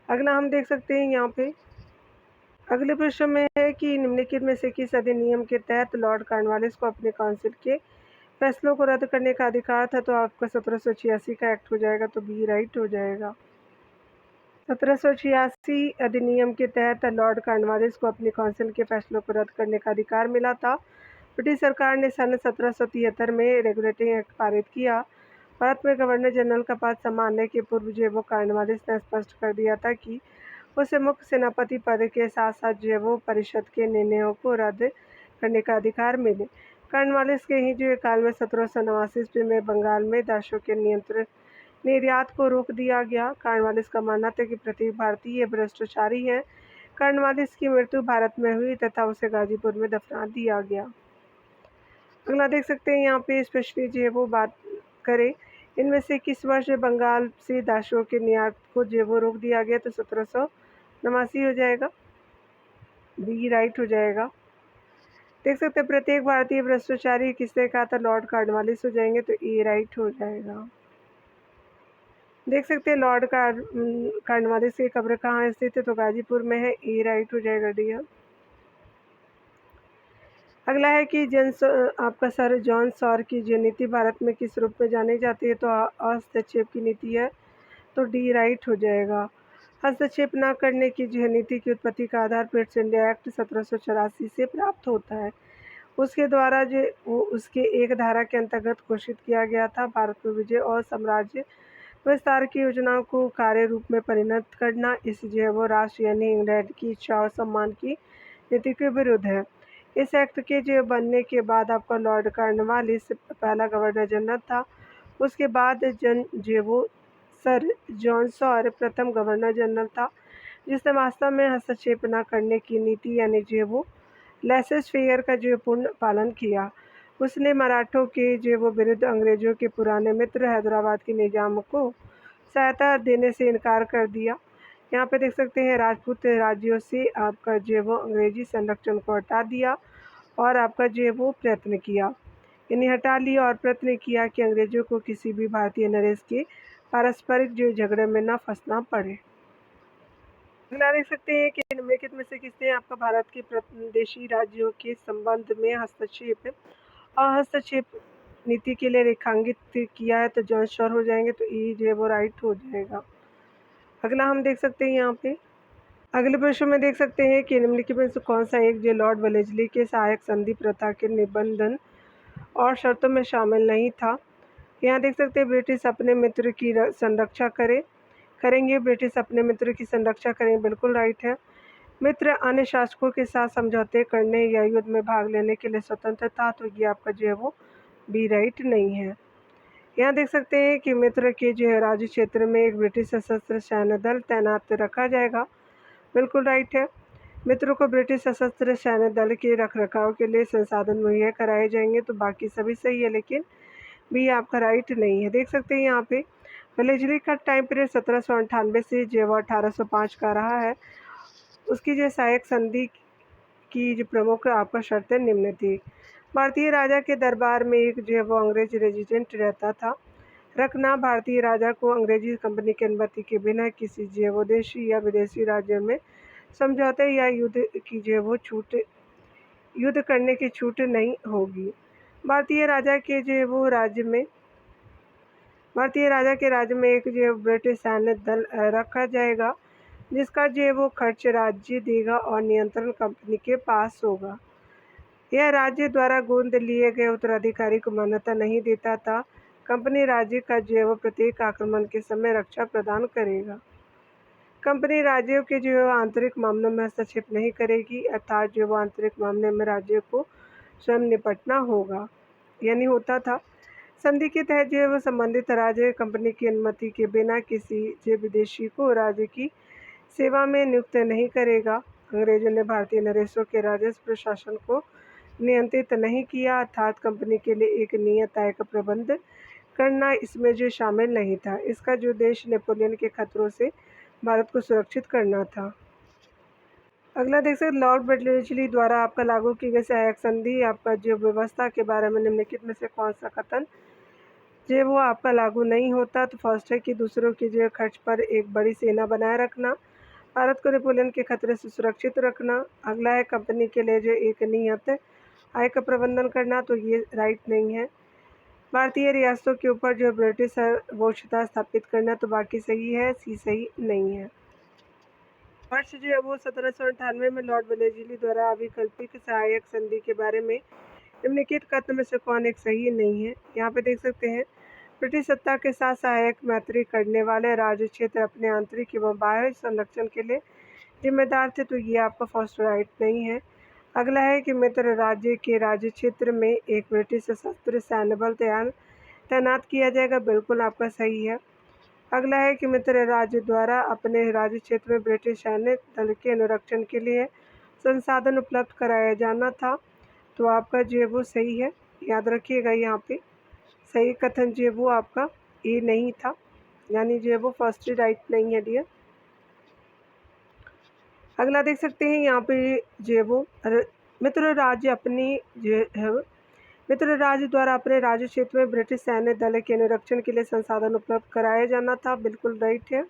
अगला हम देख सकते हैं यहाँ पे अगले प्रश्न में है कि निम्नलिखित में से किस अधिनियम के तहत लॉर्ड कॉर्नवालिस को अपने काउंसिल के फैसलों को रद्द करने का अधिकार था। तो आपका 1786 का एक्ट हो जाएगा, तो बी राइट हो जाएगा। 1786 अधिनियम के तहत लॉर्ड कॉर्नवालिस को अपनी काउंसिल के फैसलों को रद्द करने का अधिकार मिला था। ब्रिटिश सरकार ने सन 1773 में रेगुलेटिंग एक्ट पारित किया। भारत में गवर्नर जनरल का पद संभालने के पूर्व जो वो कॉर्नवालिस ने स्पष्ट कर दिया था कि उसे मुख्य सेनापति पद के साथ साथ जो वो परिषद के निर्णयों को रद्द करने का अधिकार मिले। कॉर्नवालिस के ही जो काल में 1789 ईस्वी में बंगाल में दासों के निर्यात को रोक दिया गया। कॉर्नवालिस का मानना था कि प्रत्येक भारतीय भ्रष्टाचारी है। कॉर्नवालिस की मृत्यु भारत में हुई तथा उसे गाजीपुर में दफना दिया गया। अगला देख सकते हैं यहाँ पे स्पेशली जो है वो बात करें इनमें से किस वर्ष बंगाल से दासों के निर्यात को जो वो रोक दिया गया, तो 1789 हो जाएगा, बी राइट हो जाएगा। देख सकते हैं प्रत्येक भारतीय भ्रष्टाचारी किसने कहा था, लॉर्ड कॉर्नवालिस हो जाएंगे, तो ए राइट हो जाएगा। देख सकते हैं लॉर्ड कॉर्नवालिस की कब्र कहाँ स्थित है, तो गाजीपुर में है, ए राइट हो जाएगा डियर। अगला है कि आपका सर जॉन सॉर की जो नीति भारत में किस रूप में जानी जाती है, तो हस्तक्षेप की नीति है, तो डी राइट हो जाएगा। हस्तक्षेप न करने की जो नीति की उत्पत्ति का आधार ब्रिटिश इंडिया एक्ट 1784 से प्राप्त होता है। उसके द्वारा जो वो उसके एक धारा के अंतर्गत घोषित किया गया था, भारत में विजय और साम्राज्य विस्तार की योजनाओं को कार्य रूप में परिणत करना इस जो है वो राष्ट्र यानी इंग्लैंड की इच्छा और सम्मान की नीति के विरुद्ध है। इस एक्ट के जो बनने के बाद आपका लॉर्ड कॉर्नवालिस पहला गवर्नर जनरल था। उसके बाद वो सर जॉन सॉर प्रथम गवर्नर जनरल था, जिसने वास्तव में हस्तक्षेप न करने की नीति यानी जो वो लेसेस फेयर का जो पूर्ण पालन किया। उसने मराठों के जो वो विरुद्ध अंग्रेजों के पुराने मित्र हैदराबाद के निजाम को सहायता देने से इनकार कर दिया। यहाँ पे देख सकते हैं राजपूत राज्यों से आपका जो वो अंग्रेजी संरक्षण को हटा दिया और आपका जो वो प्रयत्न किया, इन्हें हटा लिया और प्रयत्न किया कि अंग्रेजों को किसी भी भारतीय नरेश के पारस्परिक जो झगड़े में न फंसना पड़े। अगला देख सकते हैं कि निम्नलिखित में से किसने आपका भारत के प्रतिदेशी राज्यों के संबंध में हस्तक्षेप और हस्तक्षेप नीति के लिए रेखांकित किया है, तो जॉन सॉर हो जाएंगे, तो ई जो है वो राइट हो जाएगा। अगला हम देख सकते हैं यहाँ पे अगले प्रश्न में देख सकते हैं कि निम्नलिखित में से कौन सा एक जो लॉर्ड वेलेस्ली के सहायक संधि प्रथा के निबंधन और शर्तों में शामिल नहीं था। यहाँ देख सकते हैं ब्रिटिश अपने मित्र की संरक्षा करेंगे, ब्रिटिश अपने मित्र की संरक्षा करेंगे, बिल्कुल राइट है। मित्र अन्य शासकों के साथ समझौते करने या युद्ध में भाग लेने के लिए स्वतंत्र था, तो ये आपका जो है वो बी राइट नहीं है। यहाँ देख सकते हैं कि मित्र के जो है राज्य क्षेत्र में एक ब्रिटिश सशस्त्र सैन्य दल तैनात रखा जाएगा, बिल्कुल राइट है। मित्रों को ब्रिटिश सशस्त्र सैन्य दल के रखरखाव के लिए संसाधन मुहैया कराए जाएंगे, तो बाकी सभी सही है, लेकिन भी आपका राइट नहीं है। देख सकते हैं यहाँ पे वेलेस्ली का टाइम पीरियड 1798 से जो 1805 का रहा है। उसकी जो सहायक संधि की जो प्रमुख आपका शर्तें निम्न थी। भारतीय राजा के दरबार में एक जो है वो अंग्रेज रेजिडेंट रहता था। रखना भारतीय राजा को अंग्रेजी कंपनी की अनुमति के बिना किसी जो है वो देशी या विदेशी राज्य में समझौते या युद्ध की जो है वो युद्ध करने की छूट नहीं होगी। भारतीय राजा के जो है वो राज्य में भारतीय राजा के राज्य में एक जो है ब्रिटिश सैन्य दल रखा जाएगा, जिसका जो है वो खर्च राज्य देगा और नियंत्रण कंपनी के पास होगा। यह राज्य द्वारा गोद लिए गए उत्तराधिकारी को मान्यता नहीं देता था। कंपनी राज्य का जो है वो प्रत्येक आक्रमण के समय रक्षा प्रदान करेगा। कंपनी राज्यों के जो है आंतरिक मामलों में हस्तक्षेप नहीं करेगी, अर्थात जो वो आंतरिक मामले में राज्यों को स्वयं निपटना होगा, यानी होता था। संधि के तहत जो है वो संबंधित राज्य कंपनी की अनुमति के बिना किसी जो विदेशी को राज्य की सेवा में नियुक्त नहीं करेगा। अंग्रेजों ने भारतीय नरेशों के राजस्व प्रशासन को नियंत्रित नहीं किया, अर्थात कंपनी के लिए एक नियत आय का प्रबंध करना इसमें जो शामिल नहीं था। इसका जो उद्देश्य नेपोलियन के खतरों से भारत को सुरक्षित करना था। अगला देख सकते लॉर्ड बेटलेजली द्वारा आपका लागू की गई सहायक संधि आपका जो व्यवस्था के बारे में निम्नलिखित में से कौन सा कथन जो वो आपका लागू नहीं होता। तो फर्स्ट है कि दूसरों के जो खर्च पर एक बड़ी सेना बनाए रखना, भारत को नेपोलियन के खतरे से सुरक्षित रखना। अगला है कंपनी के लिए जो एक नियत आय का प्रबंधन करना, तो ये राइट नहीं है। भारतीय रियासतों के ऊपर जो ब्रिटिश सर्वोच्चता स्थापित करना, तो बाकी सही है, सी सही नहीं है। वर्ष जो है वो 1798 में लॉर्ड वेलेस्ली द्वारा अविकल्पित सहायक संधि के बारे में निम्नलिखित कथन में से कौन एक सही नहीं है। यहाँ पे देख सकते हैं ब्रिटिश सत्ता के साथ सहायक मैत्री करने वाले राज्य क्षेत्र अपने आंतरिक एवं बाह्य संरक्षण के लिए जिम्मेदार थे, तो ये आपका फर्स्ट राइट नहीं है। अगला है कि मित्र राज्य के राज्य क्षेत्र में एक ब्रिटिश सशस्त्र सैन्य बल तैनात किया जाएगा, बिल्कुल आपका सही है। अगला है कि मित्र राज्य द्वारा अपने राज्य क्षेत्र में ब्रिटिश सैन्य दल के अनुरक्षण के लिए संसाधन उपलब्ध कराया जाना था, तो आपका जो है वो सही है, याद रखिएगा। यहाँ पे सही कथन जो है वो आपका ए नहीं था, यानी जो है वो फर्स्ट राइट नहीं है डियर। अगला देख सकते हैं यहाँ पे जो है वो मित्र राज्य अपनी जो है मित्र राज्य द्वारा अपने राज्य क्षेत्र में ब्रिटिश सैन्य दल के अनुरक्षण के लिए संसाधन उपलब्ध कराया जाना था, बिल्कुल राइट है।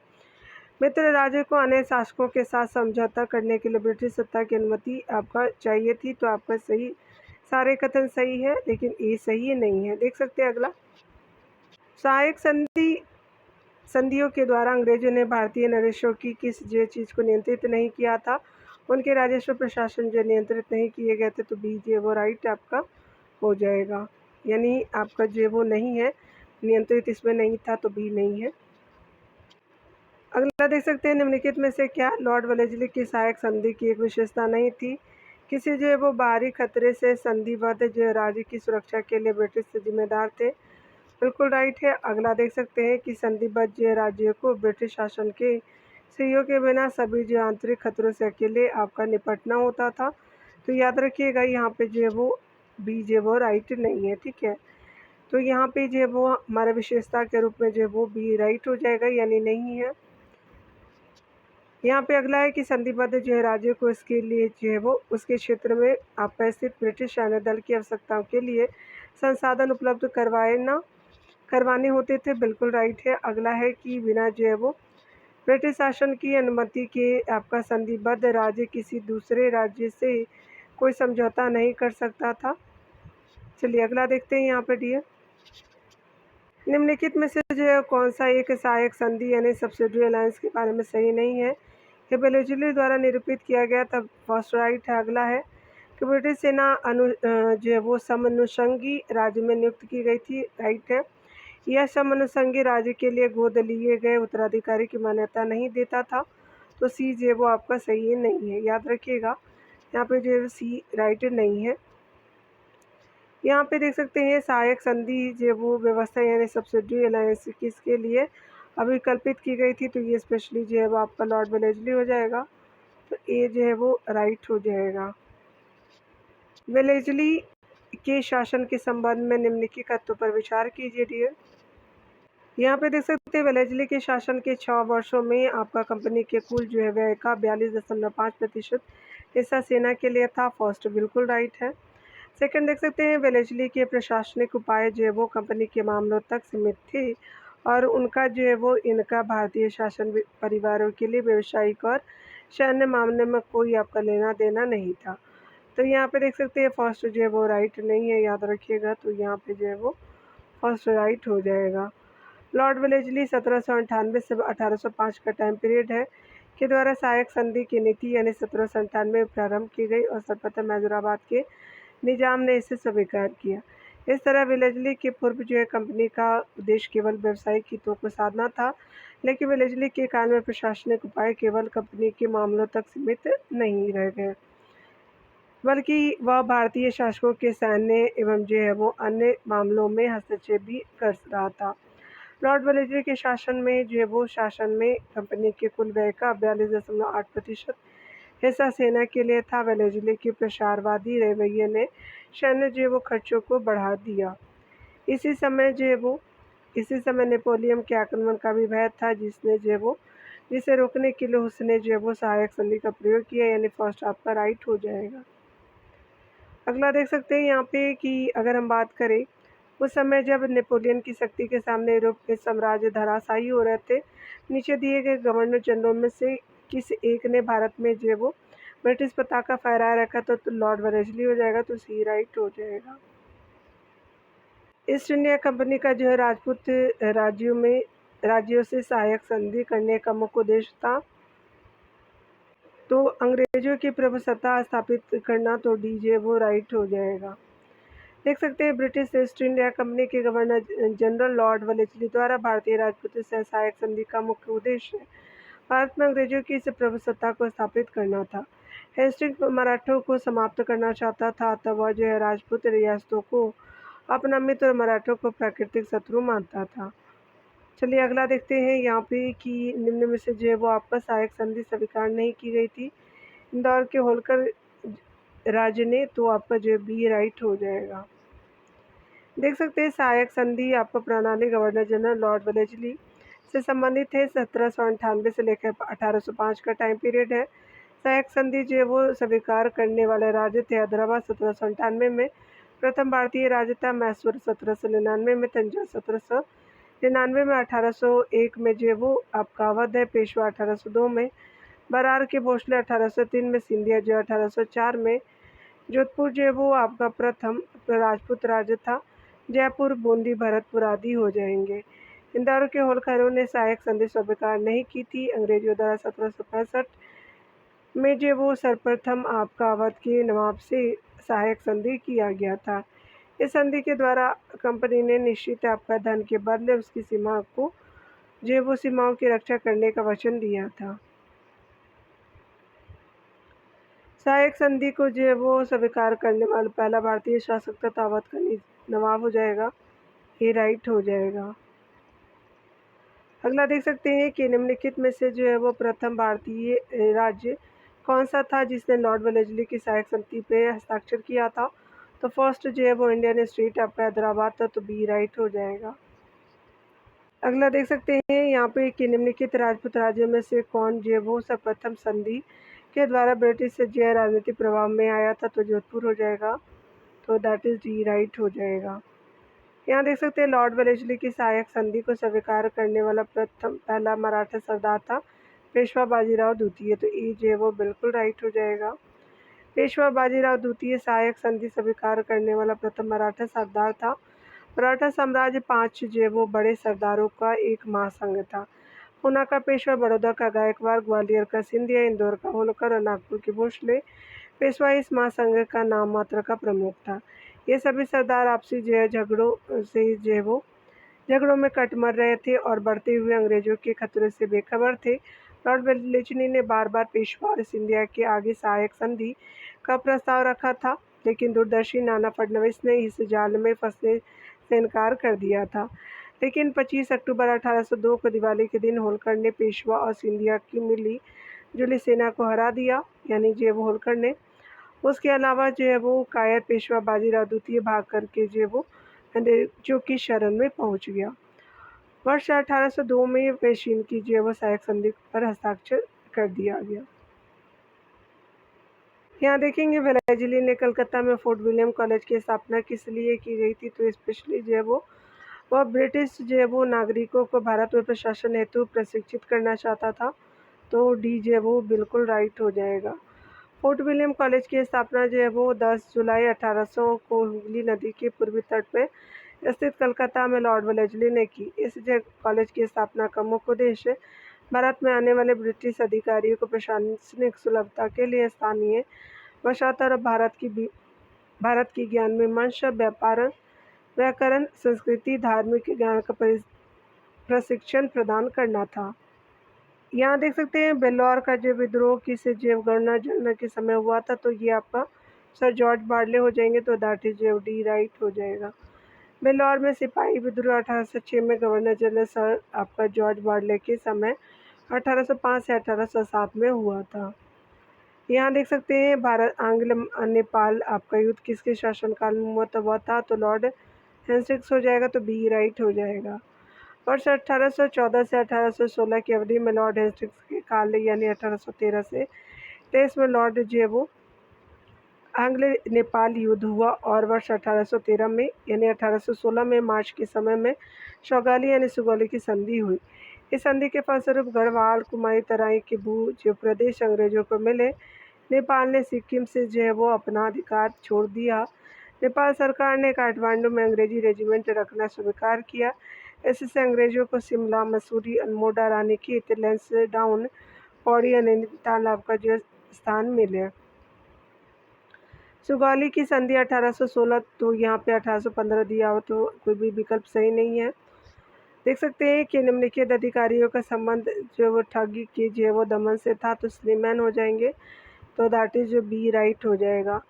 मित्र राज्य को अन्य शासकों के साथ समझौता करने के लिए ब्रिटिश सत्ता की अनुमति आपका चाहिए थी, तो आपका सही सारे कथन सही है, लेकिन ये सही नहीं है। देख सकते हैं अगला सहायक संधियों के द्वारा अंग्रेजों ने भारतीय नरेशों की किस जो चीज़ को नियंत्रित नहीं किया था, उनके राजस्व प्रशासन जो नियंत्रित नहीं किए गए थे, तो बी जो वो राइट आपका हो जाएगा, यानी आपका जो वो नहीं है, नियंत्रित इसमें नहीं था, तो बी नहीं है। अगला देख सकते हैं निम्नलिखित में से क्या लॉर्ड वेलेस्ली की सहायक संधि की एक विशेषता नहीं थी। किसी जो है वो बाहरी खतरे से संधिबद्ध जो राज्य की सुरक्षा के लिए ब्रिटिश से जिम्मेदार थे, बिल्कुल राइट है। अगला देख सकते हैं कि संधिबद्ध जो राज्य को ब्रिटिश शासन के सहयोग के बिना सभी जो आंतरिक खतरों से अकेले आपका निपटना होता था, तो याद रखिएगा यहाँ पे जो है वो बी जो वो राइट नहीं है, ठीक है। तो यहाँ पे जो है वो हमारे विशेषता के रूप में जो है वो बी राइट हो जाएगा, यानी नहीं है। यहाँ पे अगला है कि संधिबद्ध जो है राज्य को इसके लिए जो है वो उसके क्षेत्र में आपका स्थित ब्रिटिश सैन्य दल की आवश्यकताओं के लिए संसाधन उपलब्ध करवाने होते थे, बिल्कुल राइट है। अगला है कि बिना जो है वो ब्रिटिश शासन की अनुमति के आपका संधिबद्ध राज्य किसी दूसरे राज्य से कोई समझौता नहीं कर सकता था। चलिए अगला देखते हैं यहाँ पे डियर, निम्नलिखित में से जो है कौन सा एक सहायक संधि यानी सब्सिडरी अलायंस के बारे में सही नहीं है। ये वेलेस्ली द्वारा निरूपित किया गया तब फर्स्ट राइट है। अगला है कि ब्रिटिश सेना जो है वो समनुषंगी राज्य में नियुक्त की गई थी, राइट है। यह समनुषंगी राज्य के लिए गोद लिए गए उत्तराधिकारी की मान्यता नहीं देता था, तो सी जो है वो आपका सही नहीं है, याद रखिएगा। यहाँ पे जो है सी राइट नहीं है। यहाँ पे देख सकते हैं सहायक संधि जो वो व्यवस्था यानी सब्सिडरी अलायंस किसके लिए अभिकल्पित की गई थी, तो ये स्पेशली जो है वो आपका लॉर्ड वेलेस्ली हो जाएगा, तो ए जो है वो राइट हो जाएगा। वेलेस्ली के शासन के संबंध में निम्नलिखित तथ्यों पर विचार कीजिए डियर। यहाँ पे देख सकते हैं वेलेस्ली के शासन के 6 वर्षों में आपका कंपनी के कुल जो है व्यय का 42.5% हिस्सा सेना के लिए था, फर्स्ट बिल्कुल राइट है। सेकंड देख सकते हैं वेलेस्ली के प्रशासनिक उपाय जो है वो कंपनी के मामलों तक सीमित थे और उनका जो है वो इनका भारतीय शासन परिवारों के लिए व्यवसायिक और सैन्य मामले में कोई आपका लेना देना नहीं था। तो यहाँ पे देख सकते हैं फर्स्ट जो है वो राइट नहीं है, याद रखिएगा। तो यहाँ पे जो है वो फर्स्ट राइट हो जाएगा। लॉर्ड वेलेस्ली 1798 से 1805 का टाइम पीरियड है के द्वारा सहायक संधि की नीति यानी 1797 में प्रारंभ की गई और सर्वप्रथम हैदराबाद के निजाम ने इसे स्वीकार किया। इस तरह वेलेस्ली के पूर्व जो है कंपनी का उद्देश्य केवल व्यावसायिक हितों को साधना था, लेकिन वेलेस्ली के काल में प्रशासनिक उपाय केवल कंपनी के मामलों तक सीमित नहीं रह गए, बल्कि वह भारतीय शासकों के सैन्य एवं जो है वो अन्य मामलों में हस्तक्षेप भी कर रहा था। लॉर्ड वेलेस्ली के शासन में कंपनी के कुल व्यय का 42.8% हिस्सा सेना के लिए था। वेलेस्ली के प्रसारवादी रवैये ने सैन्य जो है वो खर्चों को बढ़ा दिया। इसी समय नेपोलियन के आक्रमण का भी भय था, जिसे रोकने के लिए उसने जो है वो सहायक संधि का प्रयोग किया, यानी फर्स्ट आपका राइट हो जाएगा। अगला देख सकते हैं यहाँ पे कि अगर हम बात करें उस समय जब नेपोलियन की शक्ति के सामने यूरोप के साम्राज्य धराशायी हो रहे थे, नीचे दिए गए गवर्नर जनरल में से किस एक ने भारत में जो है वो ब्रिटिश पताका फहराया रखा था? तो लॉर्ड वेलेस्ली हो जाएगा। तो सी राइट हो जाएगा। ईस्ट इंडिया कंपनी का जो है राजपूत राज्यों से सहायक संधि करने का मुख्य उद्देश्य था तो अंग्रेजों की प्रभुसत्ता स्थापित करना। तो डी जे वो राइट हो जाएगा। देख सकते हैं ब्रिटिश ईस्ट इंडिया कंपनी के गवर्नर जनरल लॉर्ड वेलेस्ली द्वारा भारतीय राजपूत से सहायक संधि का मुख्य उद्देश्य भारत में अंग्रेजों की इस प्रभुसत्ता को स्थापित करना था। हेस्टिंग्स मराठों को समाप्त करना चाहता था, अतः वह जो है राजपूत रियासतों को अपना मित्र और मराठों को प्राकृतिक शत्रु मानता था। चलिए अगला देखते हैं यहाँ पे कि निम्न में से जो है वो आपका सहायक संधि स्वीकार नहीं की गई थी इंदौर के होलकर राज्य ने। तो आपका जो है बी राइट हो जाएगा। देख सकते हैं सहायक संधि आपका प्रणाली गवर्नर जनरल लॉर्ड वेलेस्ली से संबंधित है। 1798 से लेकर 1805 का टाइम पीरियड है। सहायक संधि जो है वो स्वीकार करने वाले राज्य थे हैदराबाद 1798 में, प्रथम भारतीय राज्य था मैसूर 1799 में, तंजा 1799 में, 1801 में जो है वो आपका अवध है, पेशवा 1802 में, बरार के भोसले 1803 में, सिंधिया जो 1804 में, जोधपुर जो है वो आपका प्रथम राजपूत राज्य था, जयपुर, बूंदी, भरतपुर आदि हो जाएंगे। इंदौर के होलकरों ने सहायक संधि स्वीकार नहीं की थी। अंग्रेजों द्वारा 1765 में जो वो सर्वप्रथम आपका अवध के नवाब से सहायक संधि किया गया था। इस संधि के द्वारा कंपनी ने निश्चित आपका धन के बदले उसकी सीमाओं की रक्षा करने का वचन दिया था। सहायक संधि को जो है वो स्वीकार करने वाला पहला भारतीय शासक तथा अवध का नवाब हो जाएगा। ये राइट हो जाएगा। अगला देख सकते हैं कि निम्नलिखित में से जो है वो प्रथम भारतीय राज्य कौन सा था जिसने लॉर्ड वेलेस्ली की सहायक संधि पे हस्ताक्षर किया था? तो फर्स्ट जो है वो इंडियन स्टेट आपका हैदराबाद था। तो बी राइट हो जाएगा। अगला देख सकते हैं यहाँ पे कि निम्नलिखित राजपूत राज्यों में से कौन जो है वो सर्वप्रथम संधि के द्वारा ब्रिटिश से जो है राजनीतिक प्रभाव में आया था? तो जोधपुर हो जाएगा। तो दैट इज डी राइट हो जाएगा। यहाँ देख सकते हैं लॉर्ड वेलेस्ली की सहायक संधि को स्वीकार करने वाला पहला मराठा सरदार था पेशवा बाजीराव द्वितीय। तो ई जो है वो बिल्कुल राइट हो जाएगा। पेशवा बाजीराव द्वितीय सहायक संधि स्वीकार करने वाला प्रथम मराठा सरदार था। मराठा साम्राज्य 5 जो है वो बड़े सरदारों का एक महासंघ था। पूना का पेशवा, बड़ौदा का गायकवाड़, ग्वालियर का सिंधिया, इंदौर का होलकर और नागपुर के भोसले। पेशवा इस महासंघ का नाम मात्र का प्रमुख था। ये सभी सरदार आपसी जो है झगड़ों में कट मर रहे थे और बढ़ते हुए अंग्रेजों के खतरे से बेखबर थे। लॉर्ड वेलेस्ली ने बार बार पेशवा और सिंधिया के आगे सहायक संधि का प्रस्ताव रखा था, लेकिन दूरदर्शी नाना फडणवीस ने इस जाल में फंसने से इनकार कर दिया था। लेकिन 25 अक्टूबर 1802 को दिवाली के दिन होलकर ने पेशवा और सिंधिया की मिली जुली सेना को हरा दिया, यानी जो वो होलकर ने। उसके अलावा जो है वो कायर पेशवा बाजीराव द्वितीय भाग करके जो वो अंग्रेजों की शरण में पहुंच गया। वर्ष 1802 में पेशीन की जो है वो सहायक संधि पर हस्ताक्षर कर दिया गया। यहाँ देखेंगे वेलेस्ली ने कलकत्ता में फोर्ट विलियम कॉलेज की स्थापना किस लिए की गई थी? तो स्पेशली जो है वह ब्रिटिश जो है वो नागरिकों को भारत में प्रशासन हेतु प्रशिक्षित करना चाहता था। तो डी जो है वो बिल्कुल राइट हो जाएगा। फोर्ट विलियम कॉलेज की स्थापना जो है वो 10 जुलाई 1800 को हुगली नदी के पूर्वी तट पे स्थित कलकत्ता में लॉर्ड वेलेस्ली ने की। इस कॉलेज की स्थापना का मुख्य उद्देश्य भारत में आने वाले ब्रिटिश अधिकारियों को प्रशासनिक सुलभता के लिए स्थानीय भाषा और भारत की ज्ञान मीमांसा, व्यापार, व्याकरण, संस्कृति, धार्मिक ज्ञान का प्रशिक्षण प्रदान करना था। यहाँ देख सकते हैं बेल्लौर का जो विद्रोह किसे गवर्नर जनरल के समय हुआ था, तो ये आपका सर जॉर्ज बार्ले हो जाएंगे, तो दैट इज डी राइट हो जाएगा। बेल्लौर में सिपाही विद्रोह 1806 में गवर्नर जनरल सर आपका जॉर्ज बार्ले के समय 1805 से 1807 में हुआ था। यहाँ देख सकते हैं भारत आंग्ल नेपाल आपका युद्ध किसके शासनकाल में हुआ था, तो लॉर्ड हेस्टिंग्स हो जाएगा, तो बी राइट हो जाएगा। वर्ष 1814 से 1816 की अवधि में लॉर्ड हेस्टिंग्स के काल यानी 1813 से 23 में लॉर्ड जेवो आंग्ल नेपाल युद्ध हुआ और वर्ष 1813 में यानी 1816 में मार्च के समय में सौगाली यानी सुगौली की संधि हुई। इस संधि के फलस्वरूप गढ़वाल, कुमाई, तराई के जो प्रदेश अंग्रेजों को मिले, नेपाल ने सिक्किम से जो है वो अपना अधिकार छोड़ दिया। नेपाल सरकार ने काठमांडू में अंग्रेजी रेजिमेंट रखना स्वीकार किया। इससे अंग्रेजों को शिमला, मसूरी, अल्मोड़ा, रानीखेत, लैंसडाउन, पौड़ी, नैनीताल आपका जो स्थान मिले। सुगौली की संधि 1816, तो यहाँ पे 1815 दिया हो, तो कोई भी विकल्प सही नहीं है। देख सकते हैं कि निम्नलिखित अधिकारियों का संबंध जो वो ठगी की जो है वो दमन से था, तो स्लीमैन हो जाएंगे, तो दैट इज जो बी राइट हो जाएगा।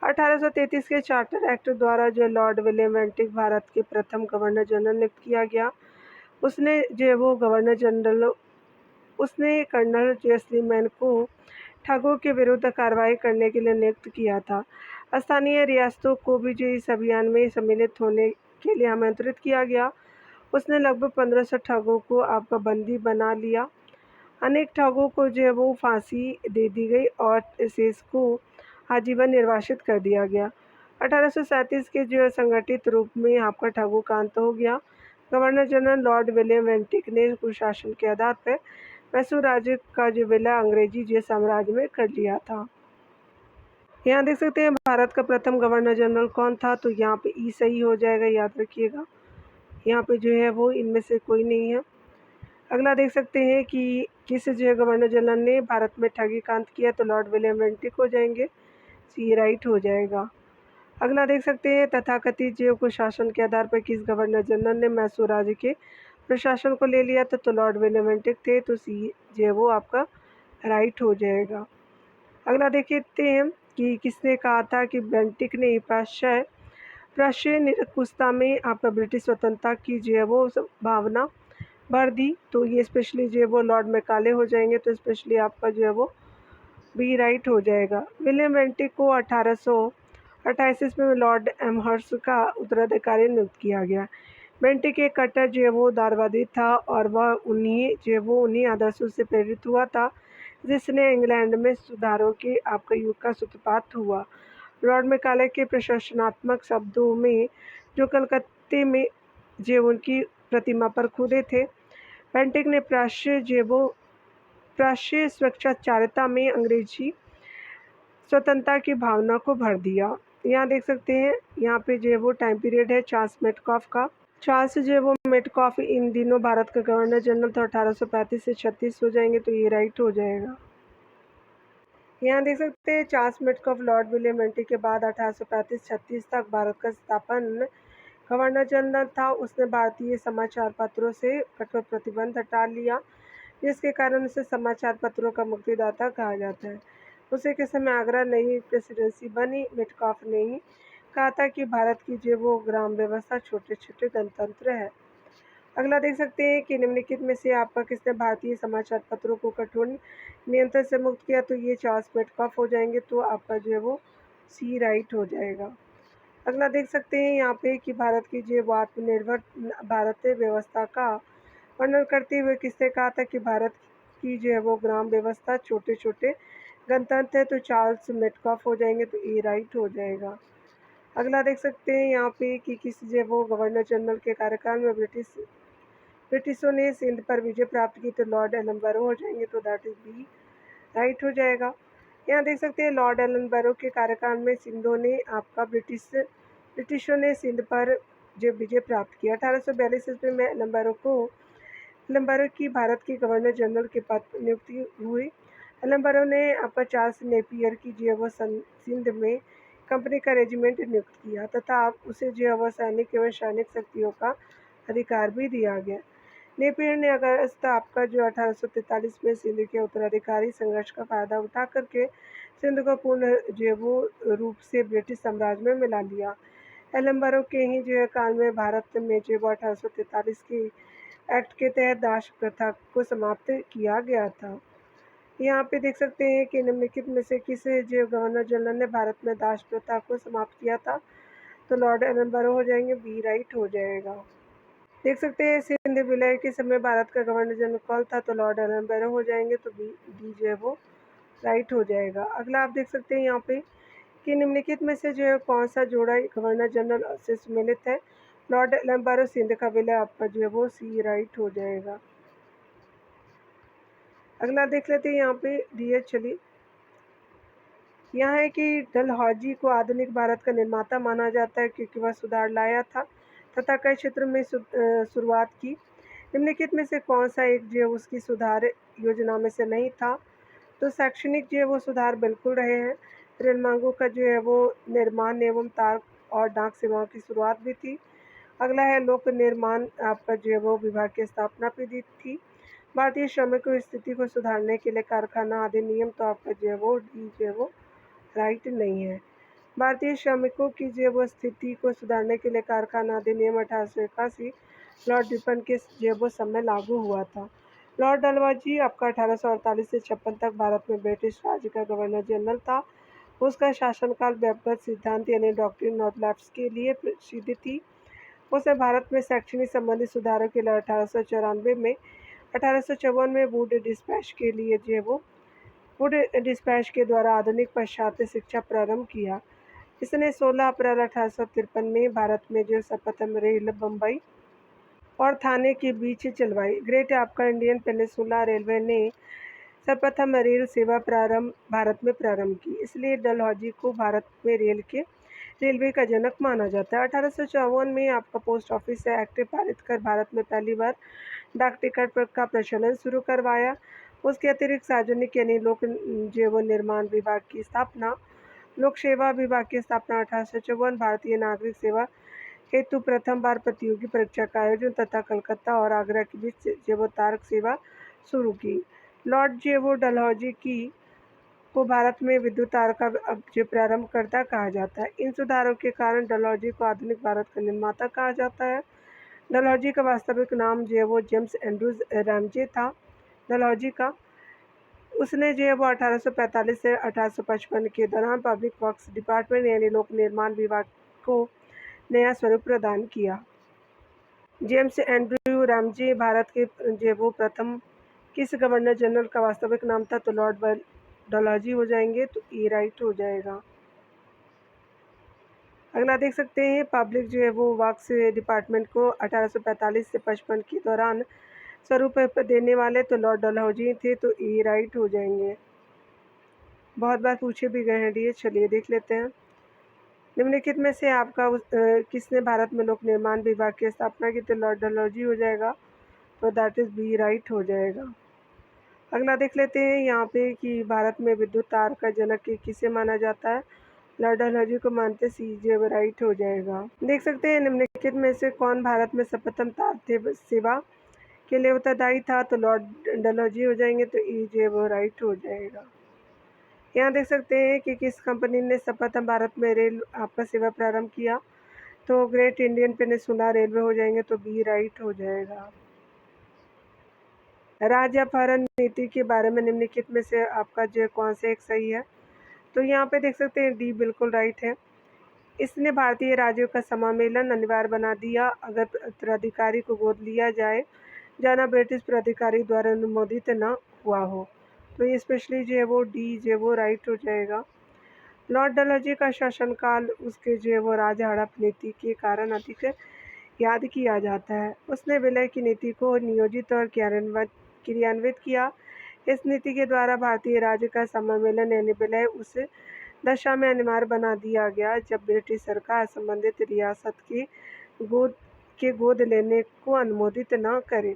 1833 के चार्टर एक्ट द्वारा जो लॉर्ड विलियम बेंटिक भारत के प्रथम गवर्नर जनरल नियुक्त किया गया। उसने जो है वो उसने कर्नल स्लीमैन को ठगों के विरुद्ध कार्रवाई करने के लिए नियुक्त किया था। स्थानीय रियासतों को भी जो इस अभियान में सम्मिलित होने के लिए आमंत्रित किया गया। उसने लगभग 1500 ठगों को आपका बंदी बना लिया। अनेक ठगों को जो है वो फांसी दे दी गई और शेष को आजीवन निर्वासित कर दिया गया। 1837 के जो संगठित रूप में आपका ठगों का अंत हो गया। Governor general Lord William Bentinck ने कुशासन के आधार पर मैसूर राज्य का जो विलय अंग्रेजी जो साम्राज्य में कर लिया था। यहाँ देख सकते हैं भारत का प्रथम गवर्नर जनरल कौन था, तो यहाँ पे ई सही हो जाएगा, याद रखिएगा। यहाँ पे जो है वो इनमें से कोई नहीं है। अगला देख सकते हैं कि किस जो गवर्नर जनरल ने भारत में ठगी का अंत किया, तो लॉर्ड विलियम बेंटिक हो जाएंगे, सी राइट हो जाएगा। अगला देख सकते हैं तथाकथित जो कुशासन के आधार पर किस गवर्नर जनरल ने मैसूर राज्य के प्रशासन को ले लिया था, तो लॉर्ड विलियम बेंटिक थे, तो सी जो है वो आपका राइट हो जाएगा। अगला देखते हैं कि किसने कहा था कि बेंटिक ने प्राच्य निरंकुशता में आपका ब्रिटिश स्वतंत्रता की जो है वो भावना भर दी, तो ये स्पेशली जो है वो लॉर्ड मैकाले हो जाएंगे, तो स्पेशली आपका जो है वो बी राइट हो जाएगा। विलियम बेंटिक को 1828 में लॉर्ड एमहर्स्ट का उत्तराधिकारी नियुक्त किया गया। बेंटिक एक कट्टर जो है वो उदारवादी था और वह उन्हीं आदर्शों से प्रेरित हुआ था जिसने इंग्लैंड में सुधारों के आपका युग का सूत्रपात हुआ। लॉर्ड मैकाले के प्रशंसात्मक शब्दों में जो कलकत्ते में जो उनकी प्रतिमा पर खुदे थे, बेंटिक ने प्राच्य स्वैच्छाचारिता में अंग्रेजी स्वतंत्रता की भावना को भर दिया। यहाँ देख सकते हैं यहाँ पे जो है वो टाइम पीरियड है चार्ल्स मेटकॉफ का। चार्ल्स जो है वो मेटकॉफ इन दिनों भारत का गवर्नर जनरल था। 1835 से 36 हो जाएंगे, तो ये राइट हो जाएगा। यहाँ देख सकते हैं Charles Metcalfe Lord William Bentinck के बाद 1835-36 तक भारत का स्थापन गवर्नर जनरल था। उसने भारतीय समाचार पत्रों से कठोर प्रतिबंध हटा लिया, जिसके कारण उसे समाचार पत्रों का मुक्तिदाता कहा जाता है। उसी के समय आगरा नई प्रेसिडेंसी बनी। मेटकॉफ ने ही कहा था कि भारत की जो वो ग्राम व्यवस्था छोटे छोटे गणतंत्र है। अगला देख सकते हैं कि निम्नलिखित में से आपका किसने भारतीय समाचार पत्रों को कठोर नियंत्रण से मुक्त किया, तो ये चार्ल्स मेटकॉफ हो जाएंगे, तो आपका जो है वो सी राइट हो जाएगा। अगला देख सकते हैं यहाँ पे कि भारत की जो आत्मनिर्भर भारत व्यवस्था का वर्णन करते हुए किसने कहा था कि भारत की जो है वो ग्राम व्यवस्था छोटे छोटे गणतंत्र है, तो चार्ल्स मेटकॉफ हो जाएंगे, तो ये राइट हो जाएगा। अगला देख सकते हैं यहाँ पे कि किस जो वो गवर्नर जनरल के कार्यकाल में ब्रिटिशों ने सिंध पर विजय प्राप्त की, तो लॉर्ड एलम्बरो हो जाएंगे, तो दैट इज बी राइट हो जाएगा। यहाँ देख सकते हैं लॉर्ड एलनबरो के कार्यकाल में सिंधों ने आपका ब्रिटिशों ने सिंध पर जो विजय प्राप्त किया। 1842 ईस्वी में एलनबरो की भारत के गवर्नर जनरल के पद पर नियुक्ति हुई। एलनबरो ने आपका चार्ल्स नेपियर की जो वो सिंध में कंपनी का रेजिमेंट नियुक्त किया तथा उसे जो वो सैनिक एवं सैनिक शक्तियों का अधिकार भी दिया गया। नेपियर ने अगस्त आपका जो 1843 में सिंध के उत्तराधिकारी संघर्ष का फायदा उठा करके सिंध को पूर्ण जो वो रूप से ब्रिटिश साम्राज्य में मिला लिया। एलनबरो के ही जो काल में भारत में जो 1843 के एक्ट के तहत दास प्रथा को समाप्त किया गया था। यहाँ पे देख सकते हैं कि निम्नलिखित में से किस जो गवर्नर जनरल ने भारत में दास प्रथा को समाप्त किया था, तो लॉर्ड एलनबरो हो जाएंगे, बी राइट हो जाएगा। देख सकते हैं सिंध विलय के समय भारत का गवर्नर जनरल कौन था, तो लॉर्ड एलनबरो हो जाएंगे, तो डी जो है वो राइट हो जाएगा। अगला आप देख सकते हैं यहाँ पे कि निम्नलिखित में से जो है कौन सा जोड़ा गवर्नर जनरल से सम्मिलित है। लॉर्ड एलनबरो सिंध का विलय आपका जो है वो सी राइट हो जाएगा। अगला देख लेते हैं यहाँ पे डी चलिए। यहाँ है कि डलहौजी को आधुनिक भारत का निर्माता माना जाता है क्योंकि वह सुधार लाया था तथा कई क्षेत्रों में शुरुआत की। निम्नलिखित में से कौन सा एक जो है उसकी सुधार योजना में से नहीं था, तो शैक्षणिक जो है वो सुधार बिल्कुल रहे हैं। रेल मार्गों का जो है वो निर्माण एवं तार और डाक सेवाओं की शुरुआत भी थी। अगला है लोक निर्माण आपका जो है वो विभाग की स्थापना भी दी थी। भारतीय श्रमिकों की स्थिति को सुधारने के लिए कारखाना अधिनियम, तो आपका जो है वो डी जो है वो राइट नहीं है। भारतीय श्रमिकों की जो वो स्थिति को सुधारने के लिए कारखाना अधिनियम 1881 लॉर्ड रिपन के जो वो समय लागू हुआ था। लॉर्ड डलहौजी आपका 1848 से 56 तक भारत में ब्रिटिश राज्य का गवर्नर जनरल था। उसका शासनकाल व्यक्तिगत सिद्धांत यानी डॉक्ट्रिन ऑफ लैप्स के लिए प्रसिद्ध थी। उसने भारत में शैक्षणिक संबंधी सुधारों के लिए 1894 में 1854 में वुड डिस्पैच के लिए जो वो वुड डिस्पैच के द्वारा आधुनिक पाश्चात्य शिक्षा प्रारंभ किया। इसने 16 अप्रैल 1853 में भारत में जो सर्वप्रथम रेल बम्बई और थाने के बीच चलवाई। ग्रेट आपका इंडियन पेनिनसुला रेलवे ने सर्वप्रथम रेल सेवा भारत में प्रारंभ की, इसलिए डलहौजी को भारत में रेलवे का जनक माना जाता है। 1854 में आपका पोस्ट ऑफिस एक्ट पारित कर भारत में पहली बार डाक टिकट का प्रचलन शुरू करवाया। उसके अतिरिक्त सार्वजनिक यानी लोक जीवन निर्माण विभाग की स्थापना, लोक सेवा विभाग की स्थापना 1854, भारतीय नागरिक सेवा हेतु प्रथम बार प्रतियोगी परीक्षा का आयोजन तथा कलकत्ता और आगरा के बीच जेवो तारक सेवा शुरू की। लॉर्ड जेवो डलहौजी को भारत में विद्युत तार का जो प्रारंभकर्ता कहा जाता है। इन सुधारों के कारण डलहौजी को आधुनिक भारत का निर्माता कहा जाता है। डलहौजी का वास्तविक नाम जो है वो जेम्स एंड्रूज रैमजे था। डलहौजी का उसने जो है वो 1845 से 1855 के दौरान पब्लिक वर्क्स डिपार्टमेंट यानी लोक निर्माण विभाग को नया स्वरूप प्रदान किया। जेम्स एंड्रू रैमजे भारत के जो वो प्रथम किस गवर्नर जनरल का वास्तविक नाम था, तो लॉर्ड डलहौजी हो जाएंगे, तो ई राइट हो जाएगा। अगला देख सकते हैं पब्लिक जो है वो वर्क्स डिपार्टमेंट को 1845 से 55 के दौरान स्वरूप देने वाले तो लॉर्ड डलहौजी थे, तो ई राइट हो जाएंगे। बहुत बार पूछे भी गए हैं डी। चलिए देख लेते हैं निम्नलिखित में से आपका किसने भारत में लोक निर्माण विभाग की स्थापना की, तो लॉर्ड डलहौजी हो जाएगा, तो दैट इज बी राइट हो जाएगा। अगला देख लेते हैं यहाँ पे कि भारत में विद्युत तार का जनक किसे माना जाता है, लॉर्ड डलहौजी को मानते, सी जे राइट हो जाएगा। देख सकते हैं निम्नलिखित में से कौन भारत में सर्वप्रथम तार सेवा के लिए उत्तरदायी था, तो लॉर्ड डलहौजी हो जाएंगे, तो ई जे वो राइट हो जाएगा। यहाँ देख सकते हैं कि किस कंपनी ने सर्वप्रथम भारत में रेल आपका सेवा प्रारंभ किया, तो ग्रेट इंडियन पेनिनसुला रेलवे हो जाएंगे, तो बी राइट हो जाएगा। राज्यपहरण नीति के बारे में निम्नलिखित में से आपका जो कौन से एक सही है, तो यहाँ पे देख सकते हैं डी बिल्कुल राइट है। इसने भारतीय राज्यों का समामेलन अनिवार्य बना दिया। अगर उत्तराधिकारी को गोद लिया जाए जाना ब्रिटिश प्राधिकारी द्वारा अनुमोदित न हुआ हो, तो ये स्पेशली जो है वो डी जो है वो राइट हो जाएगा। लॉर्ड डलहौजी का शासनकाल उसके जो है वो राज हड़प नीति के कारण अधिक याद किया जाता है। उसने विलय की नीति को नियोजित और क्रियान्वित किया। इस नीति के द्वारा भारतीय राज्य का सम्मिलन यानी विलय उस दशा में अनिवार्य बना दिया गया जब ब्रिटिश सरकार संबंधित रियासत गोद लेने को अनुमोदित न करे।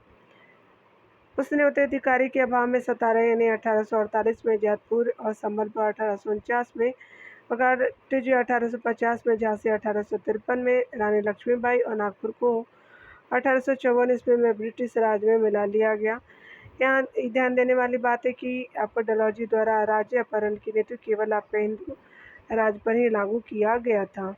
उसने उत्तराधिकारी के अभाव में सतारा यानी 1848 में जयपुर और संबलपुर 1849 में, बघाट जो 1850 में, झांसी 1853 में, रानी लक्ष्मीबाई और नागपुर को 1854 ईस्वी में ब्रिटिश राज में मिला लिया गया। यहाँ ध्यान देने वाली बात है कि आपको डलहौजी द्वारा राज्य अपहरण की नीति केवल आपका हिंदू राज पर ही लागू किया गया था।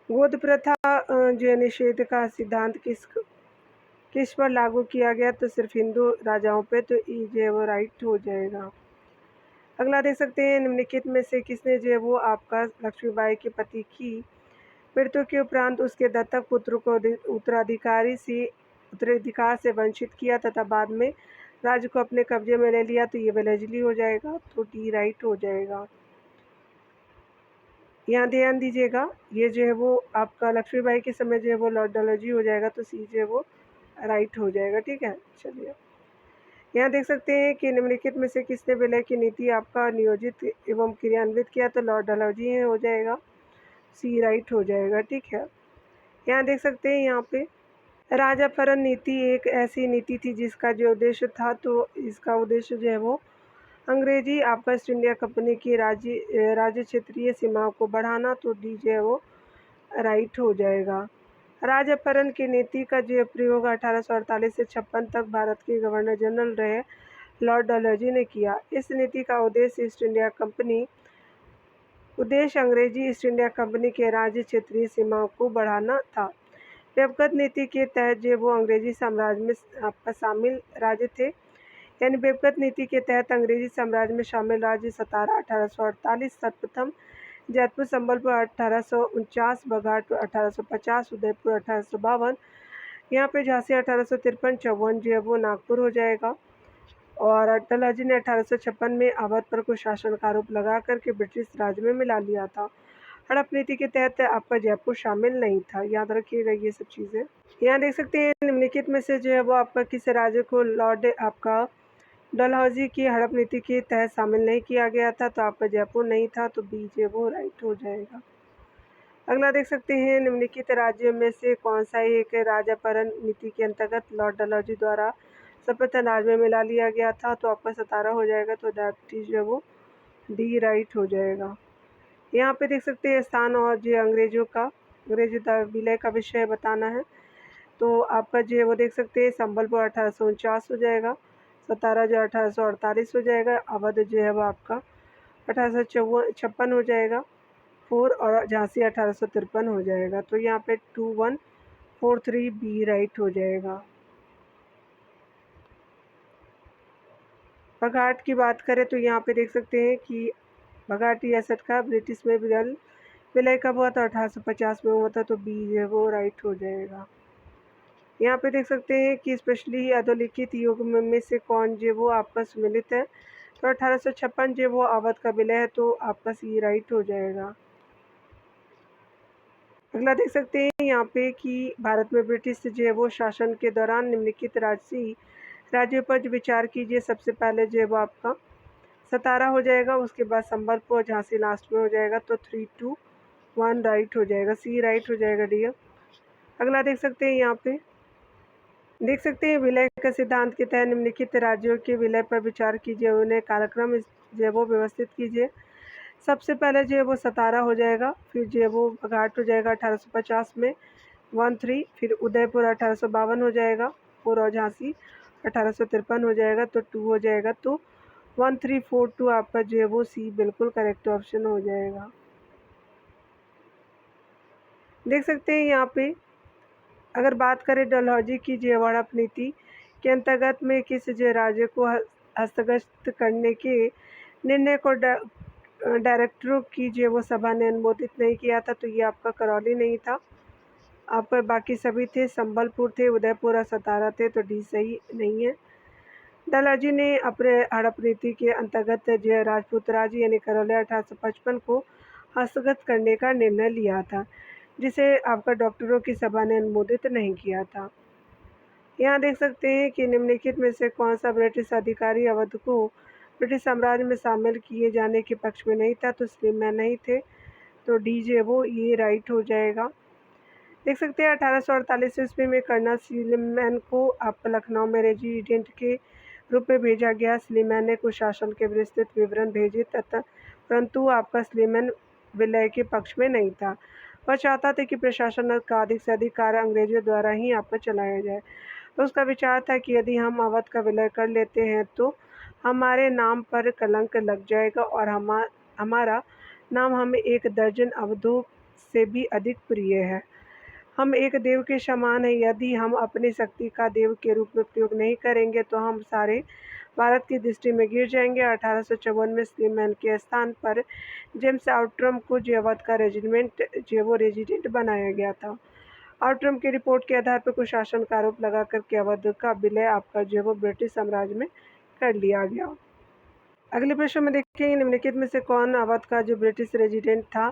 गोद प्रथा जो निषेध का सिद्धांत किस पर लागू किया गया, तो सिर्फ हिंदू राजाओं पे, तो ई जो है वो राइट हो जाएगा। अगला देख सकते हैं, निम्नलिखित में से किसने जो है वो आपका लक्ष्मीबाई के पति की मृत्यु के उपरांत उसके दत्तक पुत्र को उत्तराधिकार से वंचित किया तथा बाद में राज्य को अपने कब्जे में ले लिया, तो ये वेलेस्ली हो जाएगा, तो डी राइट हो जाएगा। यहाँ ध्यान दीजिएगा, ये जो है वो आपका लक्ष्मीबाई के समय जो है वो लॉर्ड डलहौजी हो जाएगा, तो सी जो है वो राइट हो जाएगा। ठीक है, चलिए यहाँ देख सकते हैं कि निम्नलिखित में से किसने विलय की नीति आपका नियोजित एवं क्रियान्वित किया, तो लॉर्ड डलहौजी हो जाएगा, सी राइट हो जाएगा। ठीक है, यहाँ देख सकते हैं, यहाँ पे राज्य अपहरण नीति एक ऐसी नीति थी जिसका जो उद्देश्य था, तो इसका उद्देश्य जो है वो अंग्रेजी आपका ईस्ट इंडिया कंपनी की राज्य क्षेत्रीय सीमाओं को बढ़ाना, तो डी जो है वो राइट हो जाएगा। राज्य अपहरण की नीति का जो प्रयोग 1848 से 56 तक भारत के गवर्नर जनरल रहे लॉर्ड डलहौजी ने किया। इस नीति का उद्देश्य अंग्रेजी ईस्ट इंडिया कंपनी के राज्य क्षेत्रीय सीमाओं को बढ़ाना था। व्यवगत नीति के तहत जो वो अंग्रेजी साम्राज्य में आपका शामिल राज्य थे, यानी व्यवगत नीति के तहत अंग्रेजी साम्राज्य में शामिल राज्य सतारा 1848, सर्वप्रथम जयपुर, संबलपुर 1849, बघाट 1850, उदयपुर 1852, यहाँ पे झांसी 1853, चौवन जो है वो नागपुर हो जाएगा। और डलहौजी ने 1856 में अवध पर कुछ शासन का आरोप लगा करके ब्रिटिश राज में मिला लिया था। हड़प नीति के तहत आपका जयपुर शामिल नहीं था, याद रखिएगा ये सब चीज़ें। यहाँ देख सकते हैं, निम्नलिखित में से जो है वो आपका किस राज्य को लॉर्ड आपका डलहौजी की हड़प नीति के तहत शामिल नहीं किया गया था, तो आपका जयपुर नहीं था, तो बी जो वो राइट हो जाएगा। अगला देख सकते हैं, निम्नलिखित राज्यों में से कौन सा एक राज्य अपहरण नीति के अंतर्गत लॉर्ड डलहौजी द्वारा सर्वप्रथम राज में मिला लिया गया था, तो आपका सतारा हो जाएगा, तो दैट इज जो वो डी राइट हो जाएगा। यहाँ पे देख सकते हैं स्थान और जो अंग्रेजी विलय का विषय बताना है, तो आपका जो है वो देख सकते हैं संबलपुर 1849 हो जाएगा, सतारा जो 1848 हो जाएगा, अवध जो है वो आपका 1856 हो जाएगा, 4 और झांसी 1853 हो जाएगा। तो यहाँ पे 2143 बी राइट हो जाएगा। बघाट की बात करें तो यहाँ पे देख सकते हैं कि बघाट रियासत का ब्रिटिश में विलय कब हुआ था, 1850 में हुआ था, तो बी जो है वो राइट हो जाएगा। यहाँ पे देख सकते हैं कि स्पेशली अधोलिखित युग में से कौन जो वो आपका सम्मिलित है, तो 1856 जो वो अवध का विलय है, तो आपका सी राइट हो जाएगा। अगला देख सकते हैं यहाँ पे कि भारत में ब्रिटिश जो है वो शासन के दौरान निम्नलिखित राज्यों पर जो विचार कीजिए। सबसे पहले जो है वो आपका सतारा हो जाएगा, उसके बाद संबलपुर, झांसी लास्ट में हो जाएगा, तो 321 राइट हो जाएगा, सी राइट हो जाएगा डियर। अगला देख सकते हैं, यहाँ पे देख सकते हैं विलय के सिद्धांत के तहत निम्नलिखित राज्यों के विलय पर विचार कीजिए, उन्हें कालक्रम जो है वो व्यवस्थित कीजिए। सबसे पहले जो है वो सतारा हो जाएगा, फिर जो है वो बघाट हो जाएगा 1850 में 13, फिर उदयपुर 1852 हो जाएगा 4, और झांसी 1853 हो जाएगा, तो 2 हो जाएगा, तो 1342 आपका जो है वो सी बिल्कुल करेक्ट ऑप्शन हो जाएगा। देख सकते हैं यहाँ पे अगर बात करें डलहौजी की जो हड़प नीति के अंतर्गत में किस जो राज्य को हस्तगत करने के निर्णय को डायरेक्टरों की जो वो सभा ने अनुमोदित नहीं किया था, तो ये आपका करौली नहीं था, आपका बाकी सभी थे, संबलपुर थे, उदयपुर और सतारा थे, तो डी सही नहीं है। डलहौजी ने अपने हड़प नीति के अंतर्गत जो राजपूत राज्य यानी करौली 1855 को हस्तगत करने का निर्णय लिया था, जिसे आपका डॉक्टरों की सभा ने अनुमोदित नहीं किया था। यहाँ देख सकते हैं कि निम्नलिखित में से कौन सा ब्रिटिश अधिकारी अवध को ब्रिटिश साम्राज्य में शामिल किए जाने के पक्ष में नहीं था, तो स्लीमैन नहीं थे, तो डी जे वो ये राइट हो जाएगा। देख सकते हैं 1848 ईस्वी में कर्नल स्लीमैन को आप लखनऊ में रेजिडेंट के रूप में भेजा गया। स्लीमैन ने कुशासन के विस्तृत विवरण भेजे तथा परंतु आपका स्लीमैन विलय के पक्ष में नहीं था। वह चाहता था कि प्रशासन का अधिक से अधिक कार्य अंग्रेजों द्वारा ही आप पर चलाया जाए। तो उसका विचार था कि यदि हम अवध का विलय कर लेते हैं तो हमारे नाम पर कलंक लग जाएगा और हमारा नाम हमें 1 दर्जन अवधों से भी अधिक प्रिय है। हम एक देव के समान हैं। यदि हम अपनी शक्ति का देव के रूप में प्रयोग नहीं करेंगे तो हम सारे भारत की दृष्टि में गिर जाएंगे। 1854 में स्लीमैन के स्थान पर जेम्स आउट्रम को अवध का रेजिडेंट बनाया गया था। आउट्रम की रिपोर्ट के आधार पर कुशासन का आरोप लगा करके अवध का विलय आपका ब्रिटिश साम्राज्य में कर लिया गया। अगले प्रश्न में देखेंगे निम्नलिखित में से कौन अवध का ब्रिटिश रेजिडेंट था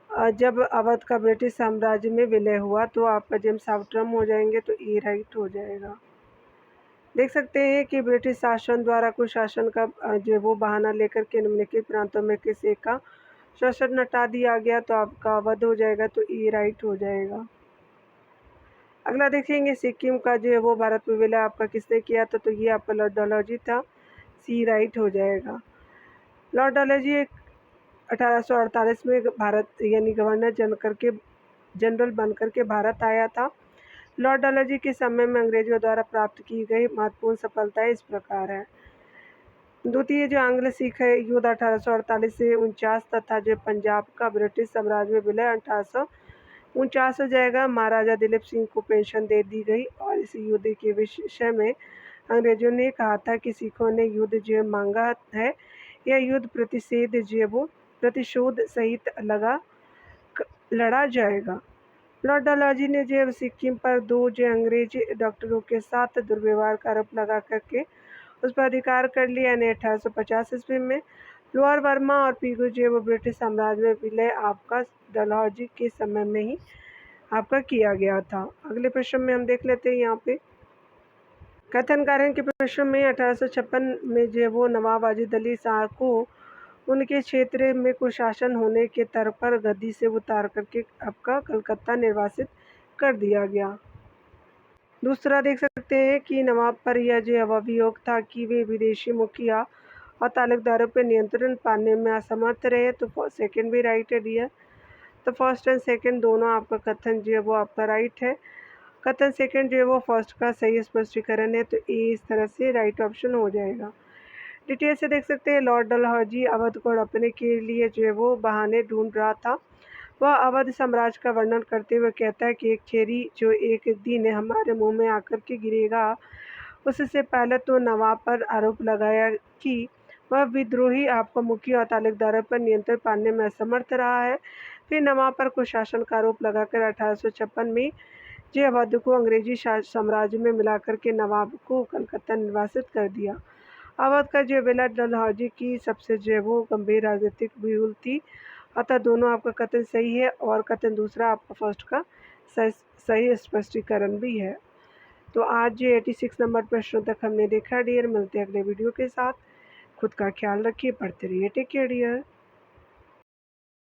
जब अवध का ब्रिटिश साम्राज्य में विलय हुआ, तो आपका जेम्स आउट्रम हो जाएंगे, तो ए राइट हो जाएगा। देख सकते हैं कि ब्रिटिश शासन द्वारा कुशासन का वो बहाना लेकर के निम्नलिखित प्रांतों में किसी एक का शासन हटा दिया गया, तो आपका अवध हो जाएगा, तो ए राइट हो जाएगा। अगला देखेंगे सिक्किम का वो भारत में विलय आपका किसने किया था, तो ये आपका लॉर्ड डलहौजी था, सी राइट हो जाएगा। लॉर्ड डलहौजी 1848 में भारत यानी गवर्नर जनरल बनकर के भारत आया था। लॉर्ड डलहौजी के समय में अंग्रेजों द्वारा प्राप्त की गई महत्वपूर्ण सफलताएं इस प्रकार है। द्वितीय आंग्ल सिख युद्ध 1848 से 49 तथा पंजाब का ब्रिटिश साम्राज्य में विलय 1849 हो जाएगा। महाराजा दिलीप सिंह को पेंशन दे दी गई और इस युद्ध के विषय में अंग्रेजों ने कहा था कि सिखों ने युद्ध मांगा है, यह युद्ध प्रतिशोध सहित लड़ा जाएगा। लॉर्ड डलहौजी ने सिक्किम पर 2 अंग्रेज डॉक्टरों के साथ दुर्व्यवहार का आरोप लगा करके उस पर अधिकार कर लिया। 1850 ईस्वी में लोअर बर्मा और पीगू वो ब्रिटिश साम्राज्य में विलय आपका डलहौजी के समय में ही आपका किया गया था। अगले प्रश्न में हम देख लेते हैं यहाँ पे कथन कारण के प्रश्न में 1856 में वो नवाब वाजिद अली शाह को उनके क्षेत्र में कुशासन होने के तर्क पर गद्दी से उतार करके आपका कलकत्ता निर्वासित कर दिया गया। दूसरा देख सकते हैं कि नवाब पर यह अभियोग था कि वे विदेशी मुखिया और तालुकदारों पर नियंत्रण पाने में असमर्थ रहे, तो सेकंड भी राइट है डियर। तो फर्स्ट एंड सेकंड दोनों आपका कथन वो आपका राइट है। कथन सेकंड वो फर्स्ट का सही स्पष्टीकरण है, तो ए इस तरह से राइट ऑप्शन हो जाएगा। डिटेल से देख सकते हैं लॉर्ड डलहौजी अवध को हड़पने के लिए वो बहाने ढूंढ रहा था। वह अवध साम्राज्य का वर्णन करते हुए कहता है कि एक चेरी एक दिन हमारे मुंह में आकर के गिरेगा। उससे पहले तो नवाब पर आरोप लगाया कि वह विद्रोही आपको मुखिया और तालुकदारों पर नियंत्रण पाने में असमर्थ रहा है। फिर नवाब पर कुशासन का आरोप लगाकर 1856 में अवध को अंग्रेजी साम्राज्य में मिलाकर के नवाब को कलकत्ता निर्वासित कर दिया। अवध का विलय डलहौजी की सबसे वो गंभीर राजनीतिक भूल थी। अतः दोनों आपका कथन सही है और कथन दूसरा आपका फर्स्ट का सही स्पष्टीकरण भी है। तो आज 86 नंबर प्रश्नों तक हमने देखा डियर। मिलते हैं अगले वीडियो के साथ। खुद का ख्याल रखिए, पढ़ते रहिए। Take care dear.